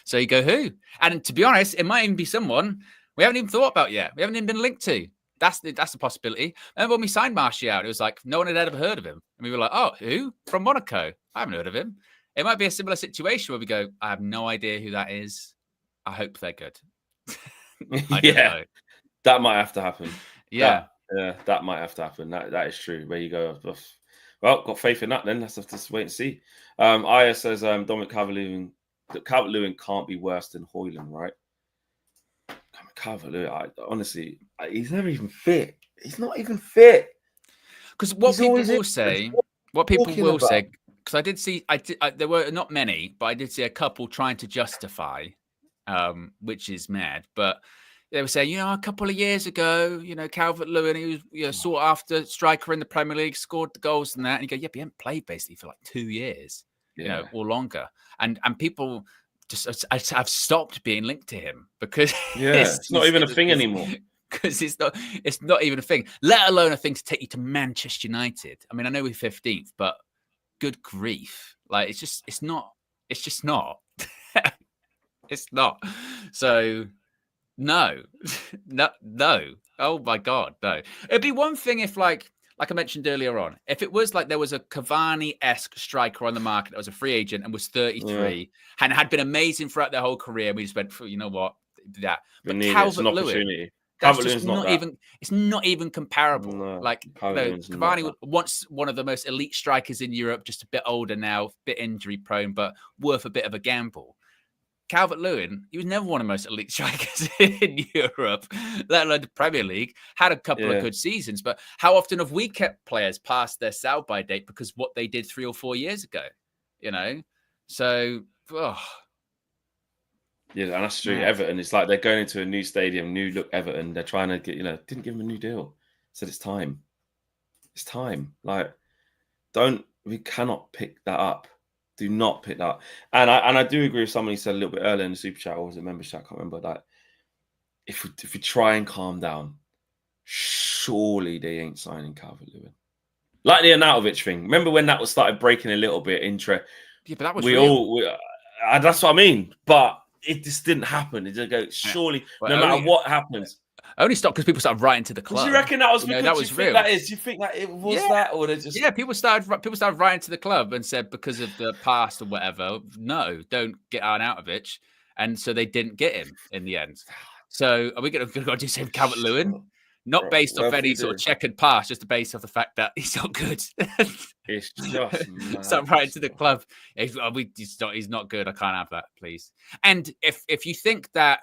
So you go, who? And to be honest, it might even be someone we haven't even thought about yet. We haven't even been linked to. That's a possibility. And when we signed Martial out, it was like no one had ever heard of him. And we were like, oh, who? From Monaco. I haven't heard of him. It might be a similar situation where we go, I have no idea who that is. I hope they're good. I don't know. That might have to happen. Yeah. That might have to happen. That is true. Where you go, well, got faith in that then. Let's have to wait and see. Aya says Dominic Calvert-Lewin can't be worse than Højlund, right? Calvert-Lewin, honestly, he's never even fit. He's not even fit. Because what people will say, because I did see, there were not many, but I did see a couple trying to justify, which is mad. But they were saying, a couple of years ago, Calvert-Lewin, he was sought after striker in the Premier League, scored the goals and that. And you go, yeah, but he hadn't played basically for like 2 years, or longer. And people just have stopped being linked to him because it's not even a thing anymore. Because it's not even a thing, let alone a thing to take you to Manchester United. I mean, I know we're 15th, but good grief. Like, it's just not. It's not. So, no. Oh, my God, no. It'd be one thing if, like I mentioned earlier on, if it was like there was a Cavani-esque striker on the market that was a free agent and was 33 and had been amazing throughout their whole career, we just went, you know what, that. But Calvert-Lewin, that's just not even. It's not even comparable. No, Cavani once one of the most elite strikers in Europe, just a bit older now, a bit injury prone, but worth a bit of a gamble. Calvert-Lewin, he was never one of the most elite strikers in Europe, let alone the Premier League. Had a couple of good seasons, but how often have we kept players past their sell-by date because what they did 3 or 4 years ago? So. Yeah, and that's true. Yeah. Everton, it's like they're going into a new stadium, new look Everton. They're trying to get, didn't give him a new deal. Said it's time. It's time. Like, we cannot pick that up. Do not pick that up. And I do agree with someone who said a little bit earlier in the super chat, or was it member chat? I can't remember. That if we try and calm down, surely they ain't signing Calvert-Lewin. Like the Arnautovic thing. Remember when that was started breaking a little bit interest? Yeah, but that was that's what I mean. But it just didn't happen. It just go, surely, no matter what happens. Only stopped because people started writing to the club. Do you reckon that was because that was real? Do you think that it was that, or they just people started writing to the club and said because of the past or whatever, no, don't get Arnautovic, and so they didn't get him in the end. So are we going to do the same Calvert-Lewin? Not based off any sort of checkered past, just based off the fact that he's not good. It's just start writing to the club. He's not good. I can't have that, please. And if you think that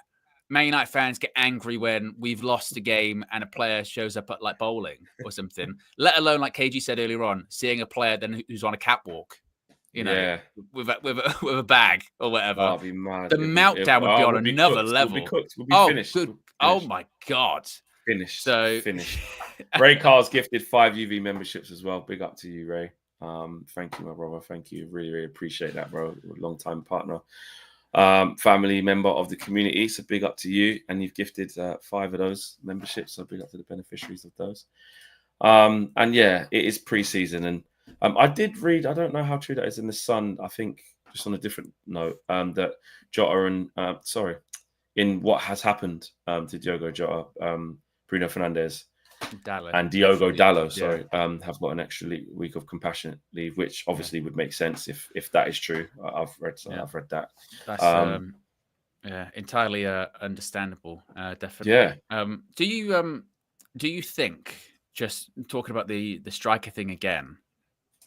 Man United fans get angry when we've lost a game and a player shows up at like bowling or something, let alone like KG said earlier on, seeing a player then who's on a catwalk, with a bag or whatever. I'll be mad. The meltdown would be on another level. We'll be cooked. We'll be finished. Good. Oh my God. Finished. Ray Carr's gifted 5 UV memberships as well. Big up to you, Ray. Thank you, my brother. Thank you. Really, really appreciate that, bro. Long time partner. Family member of the community. So big up to you. And you've gifted 5 of those memberships. So big up to the beneficiaries of those. And yeah, it is preseason. And I did read, I don't know how true that is in the Sun, I think just on a different note, that Jota and in what has happened to Diogo Jota, Bruno Fernandes and Diogo Dalot, have got an extra week of compassionate leave, which obviously would make sense if that is true. I've read that. That's entirely understandable. Definitely. Yeah. Do you think, just talking about the striker thing again,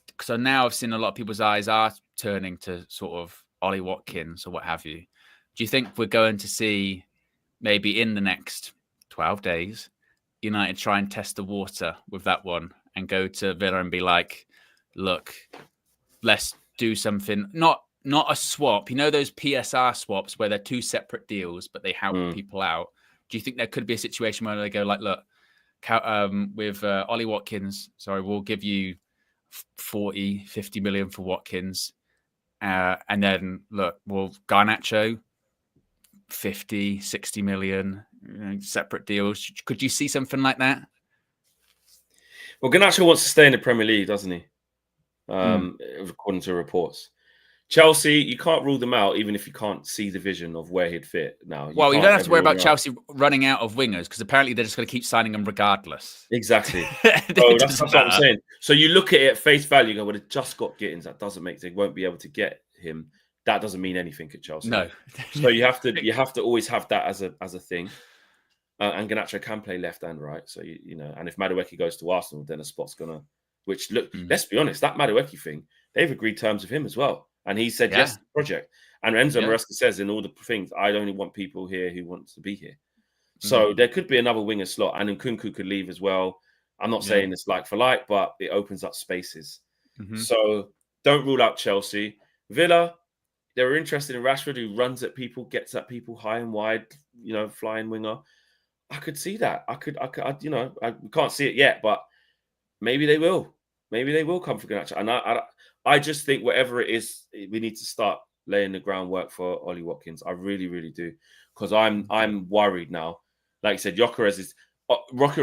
because now I've seen a lot of people's eyes are turning to sort of Ollie Watkins or what have you. Do you think we're going to see maybe in the next 12 days, United try and test the water with that one and go to Villa and be like, look, let's do something, not a swap. Those PSR swaps where they're 2 separate deals, but they help people out. Do you think there could be a situation where they go like, look, with Ollie Watkins, we'll give you 40, 50 million for Watkins. And then look, Garnacho, 50, 60 million, separate deals. Could you see something like that? Well, Garnacho wants to stay in the Premier League, doesn't he? According to reports. Chelsea, you can't rule them out, even if you can't see the vision of where he'd fit. Now, Well, you can't don't have to ever worry rule about them out. Chelsea running out of wingers because apparently they're just going to keep signing them regardless. Exactly. It So that's doesn't what I'm matter. saying. So you look at it at face value, you go, well, they just got Gittins. That doesn't make they won't be able to get him. That doesn't mean anything at Chelsea. No. So you have to always have that as a thing. And Garnacho can play left and right. So you know, and if Madueke goes to Arsenal, then a spot's gonna. Which look, let's be honest, that Madueke thing, they've agreed terms with him as well, and he said yes to the project. And Enzo Maresca says in all the things, I only want people here who want to be here. So there could be another winger slot, and Nkunku could leave as well. I'm not saying it's like for like, but it opens up spaces. So don't rule out Chelsea. Villa, they were interested in Rashford, who runs at people, gets at people high and wide, you know, flying winger. I could see that. I can't see it yet, but maybe they will. Maybe they will come for Garnacho. And I just think whatever it is, we need to start laying the groundwork for Ollie Watkins. I really, really do. Because I'm worried now. Like I said, Gyökeres,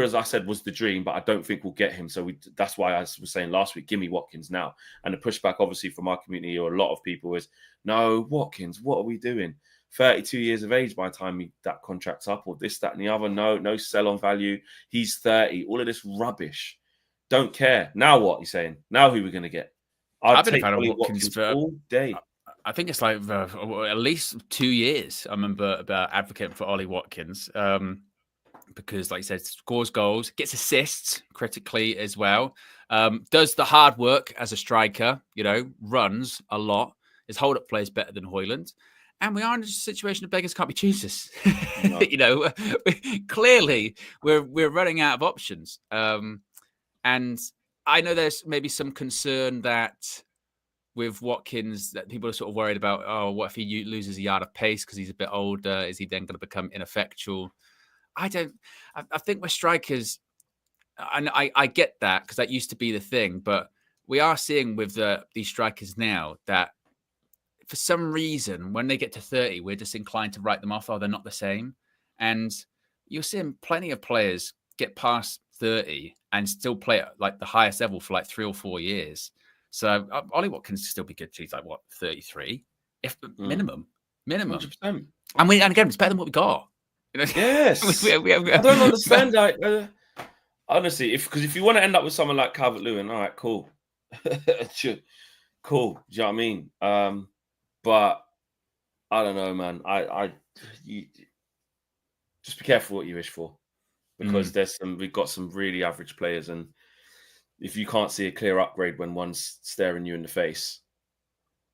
as I said, was the dream, but I don't think we'll get him. So that's why I was saying last week, give me Watkins now. And the pushback, obviously, from our community or a lot of people is, no, Watkins, what are we doing? 32 years of age by the time that contract's up, or this, that, and the other. No sell-on value. He's 30. All of this rubbish. Don't care. Now what? You're saying? Now who we're going to get? I've been a fan of Watkins for all day. I think it's like at least 2 years. I remember about advocating for Ollie Watkins because, like you said, scores goals, gets assists critically as well, does the hard work as a striker, you know, runs a lot. His hold-up play is better than Højlund. And we are in a situation of beggars can't be choosers. No. You know, clearly we're running out of options. And I know there's maybe some concern that with Watkins that people are sort of worried about, oh, what if he loses a yard of pace because he's a bit older? Is he then going to become ineffectual? I think we're strikers, and I get that because that used to be the thing, but we are seeing with these strikers now that for some reason, when they get to 30, we're just inclined to write them off. Oh, they're not the same. And you're seeing plenty of players get past 30 and still play at like the highest level for like 3 or 4 years. So Ollie Watkins can still be good. He's like, what, 33? If minimum. 100%. And again, it's better than what we got. You know? Yes. I don't understand that. Honestly, because if you want to end up with someone like Calvert-Lewin, all right, cool. Cool. Do you know what I mean? But I don't know, man. You just be careful what you wish for, because we've got some really average players, and if you can't see a clear upgrade when one's staring you in the face,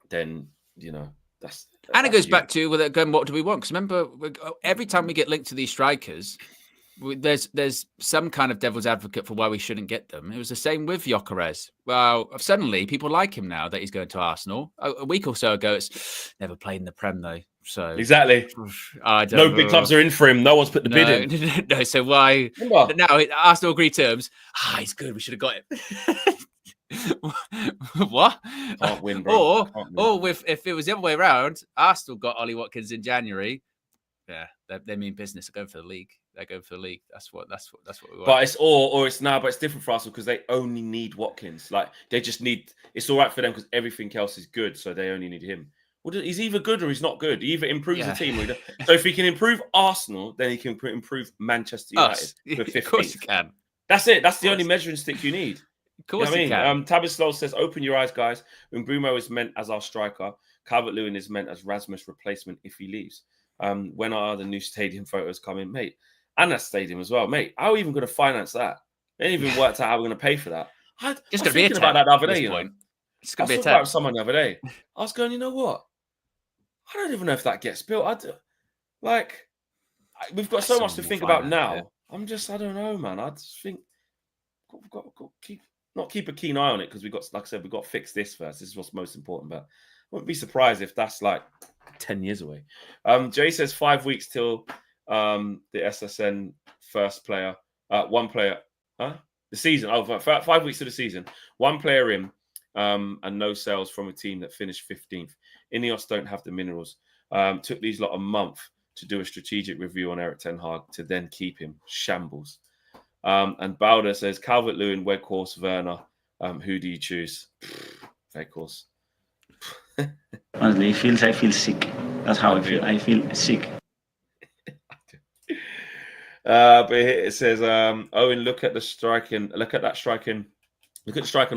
then you know that's. And it goes back to again, what do we want? Because remember, every time we get linked to these strikers, there's some kind of devil's advocate for why we shouldn't get them. It was the same with Gyökeres. Well, suddenly people like him now that he's going to Arsenal. A week or so ago, it's never played in the Prem though. So exactly, no big clubs are in for him. No one's put the bid in. No, so why now? Arsenal agreed terms. He's good. We should have got him. What? Can't win, bro. Or if it was the other way around, Arsenal got Ollie Watkins in January. Yeah, they mean business. They're going for the league. They're going for the league. That's what we want. But it's but it's different for Arsenal because they only need Watkins. Like they just need. It's all right for them because everything else is good, so they only need him. Well, he's either good or he's not good. He either improves the team. So if he can improve Arsenal, then he can improve Manchester United. Of course he can. That's it. That's the only measuring stick you need. Of course you know I mean? Tabislow says, open your eyes, guys. When Bruno is meant as our striker, Calvert-Lewin is meant as Rasmus' replacement if he leaves. When are the new stadium photos coming, mate? And that stadium as well, mate. How are we even going to finance that? They ain't even worked out how we're going to pay for that. I was thinking about that the other day. It's going to be a talking about someone the other day. I was going, you know what? I don't even know if that gets built. We've got so much to think about now. Yeah. I don't know, man. I just think we've got to keep a keen eye on it because we've got to fix this first. This is what's most important. But I wouldn't be surprised if that's like 10 years away. Jay says 5 weeks till the SSN first player, one player, the season. 5 weeks to the season. One player in, and no sales from a team that finished 15th. Ineos don't have the minerals. Took these lot a month to do a strategic review on Erik ten Hag to then keep him. Shambles. And Bauder says Calvert-Lewin, Weghorst, Werner. Who do you choose? Weghorst. Honestly, I feel sick. That's how I feel. I feel sick. But here it says, Owen, look at the striking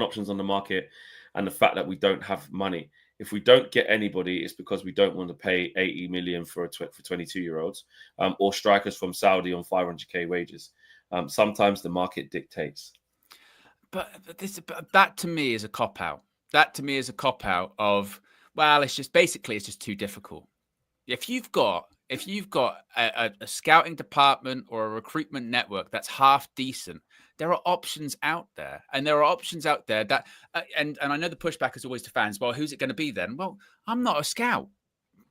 options on the market and the fact that we don't have money. If we don't get anybody, it's because we don't want to pay 80 million for 22-year-olds or strikers from Saudi on 500k wages. Sometimes the market dictates. But that to me is a cop out. That to me is a cop out of, well, it's just too difficult. If you've got a scouting department or a recruitment network that's half decent, there are options out there, and there are options out there that, and I know the pushback is always to fans. Well, who's it going to be then? Well, I'm not a scout.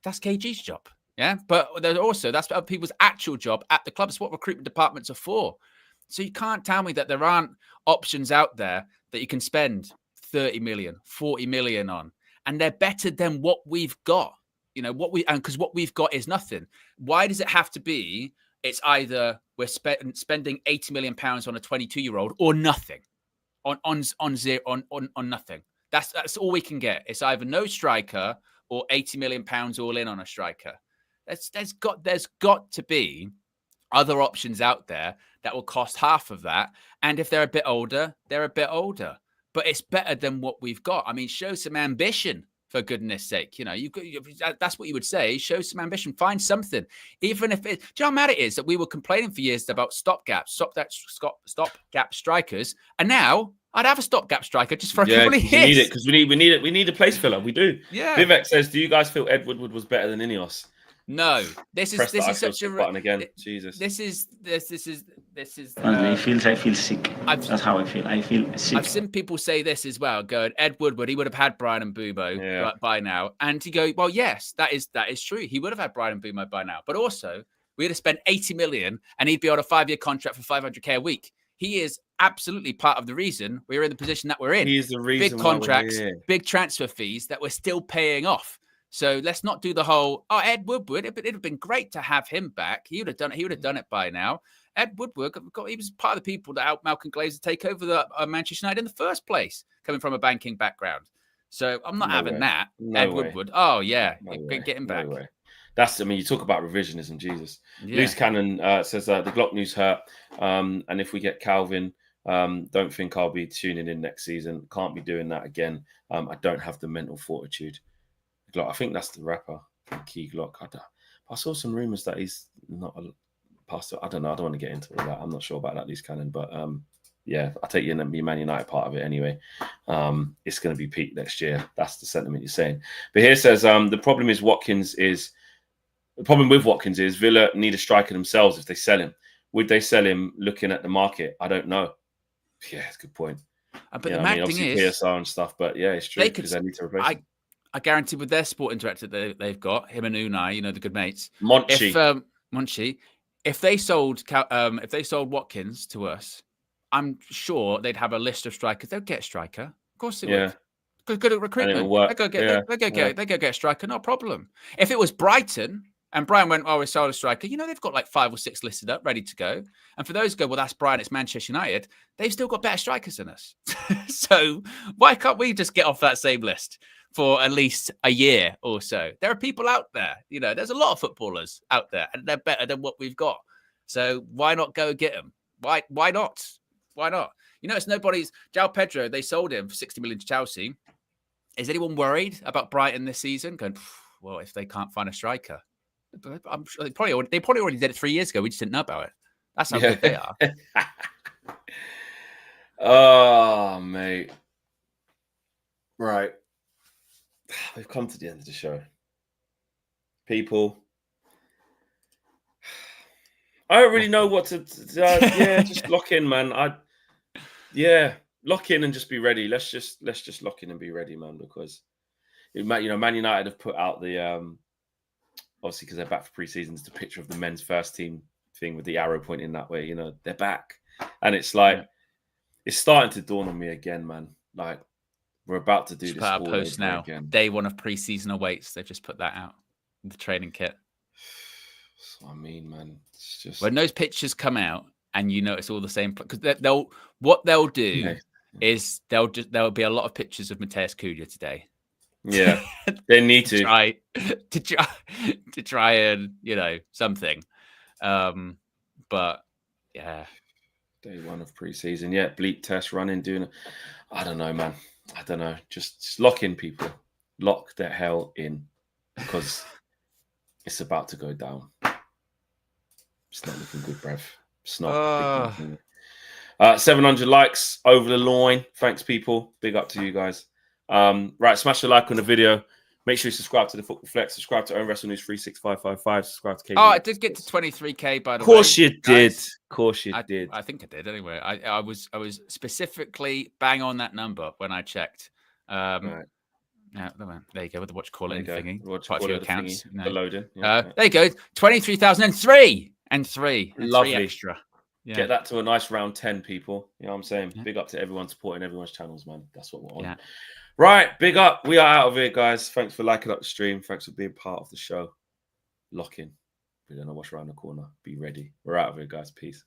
That's KG's job. Yeah, but there's also that's other people's actual job at the club. It's what recruitment departments are for. So you can't tell me that there aren't options out there that you can spend 30 million, 40 million on, and they're better than what we've got. You know, because what we've got is nothing. Why does it have to be? It's either we're spending 80 million pounds on a 22-year-old or nothing on nothing. That's all we can get. It's either no striker or 80 million pounds all in on a striker. There's got to be other options out there that will cost half of that. And if they're a bit older, they're a bit older. But it's better than what we've got. I mean, show some ambition. For goodness sake, you know, that's what you would say. Show some ambition, find something. Even if do you know how mad it is that we were complaining for years about stopgap strikers, and now I'd have a stopgap striker just for a couple of years. We need it because we need a place filler. We do. Yeah. Vivek says, "Do you guys feel Ed Woodward was better than Ineos?" No, this is such a button again. Jesus, this is. Honestly, I feel sick. That's how I feel. I feel sick. I've seen people say this as well. Going, Ed Woodward, he would have had Brian and Bumo by now, and you go, well, yes, that is true. He would have had Brian and Bumo by now, but also we would have spent 80 million, and he'd be on a 5-year contract for 500k a week. He is absolutely part of the reason we're in the position that we're in. He is the reason. Big contracts, big transfer fees that we're still paying off. So let's not do the whole, Ed Woodward, it'd have been great to have him back. He would have done it by now. Ed Woodward, he was part of the people that helped Malcolm Glazer take over the Manchester United in the first place, coming from a banking background. So I'm not having that. Ed Woodward. Oh, yeah. Get him back. You talk about revisionism, Jesus. Yeah. Loose Cannon says the Glock news hurt. And if we get Calvin, don't think I'll be tuning in next season. Can't be doing that again. I don't have the mental fortitude. Glock, I think that's the rapper, Key Glock. I saw some rumors that he's not a pastor. I don't know. I don't want to get into all that. I'm not sure about that, Loose Cannon. But yeah, I take you in and be Man United part of it anyway. It's going to be peak next year. That's the sentiment you're saying. But here it says the problem with Watkins is Villa need a striker themselves if they sell him. Would they sell him looking at the market? I don't know. Yeah, it's a good point. But the mad thing is PSR and stuff. But yeah, it's true because they need to replace him. I guarantee with their sporting director that they've got, him and Unai, you know, the good mates. Monchi. If they sold Watkins to us, I'm sure they'd have a list of strikers. They'd get a striker. Of course they would. Good at recruitment. They go get a striker, no problem. If it was Brighton and Brian went, we sold a striker, you know, they've got like 5 or 6 listed up, ready to go. And for those who go, well, that's Brian, it's Manchester United, they've still got better strikers than us. So why can't we just get off that same list for at least a year or so? There are people out there, you know, there's a lot of footballers out there and they're better than what we've got. So why not go get them? Why not? Why not? You know, it's nobody's. João Pedro, they sold him for 60 million to Chelsea. Is anyone worried about Brighton this season? Going, well, if they can't find a striker, I'm sure they probably already did it 3 years ago. We just didn't know about it. That's how good they are. Oh, mate. Right. We've come to the end of the show. People, I don't really know what to just lock in, man. Lock in and just be ready. Let's just lock in and be ready, man, because Man United have put out the obviously because they're back for preseason, the picture of the men's first team thing with the arrow pointing that way. You know, they're back, and it's like it's starting to dawn on me again, man. Like we're about to do this. Put out a post now. Again. Day 1 of preseason awaits. They've just put that out. The training kit. That's what I mean, man. It's just when those pictures come out and you notice all the same, because they'll do is there'll be a lot of pictures of Mateus Cunha today. Yeah, they need to try and something. But yeah, day one of preseason. Yeah, bleep test running, doing. I don't know, man. I don't know. Just lock in, people. Lock the hell in, because it's about to go down. It's not looking good, bruv. It's not. 700 likes over the line. Thanks, people. Big up to you guys. Right, smash a like on the video. Make sure you subscribe to the Football Flex. Subscribe to Own Wrestle News 36555. Subscribe to KV. Oh, I did get to 23k by the way. Of course you did. Of course you did. I think I did anyway. I was specifically bang on that number when I checked. Right. Yeah, there you go with the watch calling thingy. Quite a few accounts. The loading. There you go. 23,003 and 3. Lovely. 3 extra. Yeah. Get that to a nice round 10, people. You know what I'm saying? Yeah. Big up to everyone supporting everyone's channels, man. That's what we're on. Yeah. Right, big up. We are out of here, guys. Thanks for liking up the stream. Thanks for being part of the show. Lock in. We don't know what's around the corner. Be ready. We're out of here, guys. Peace.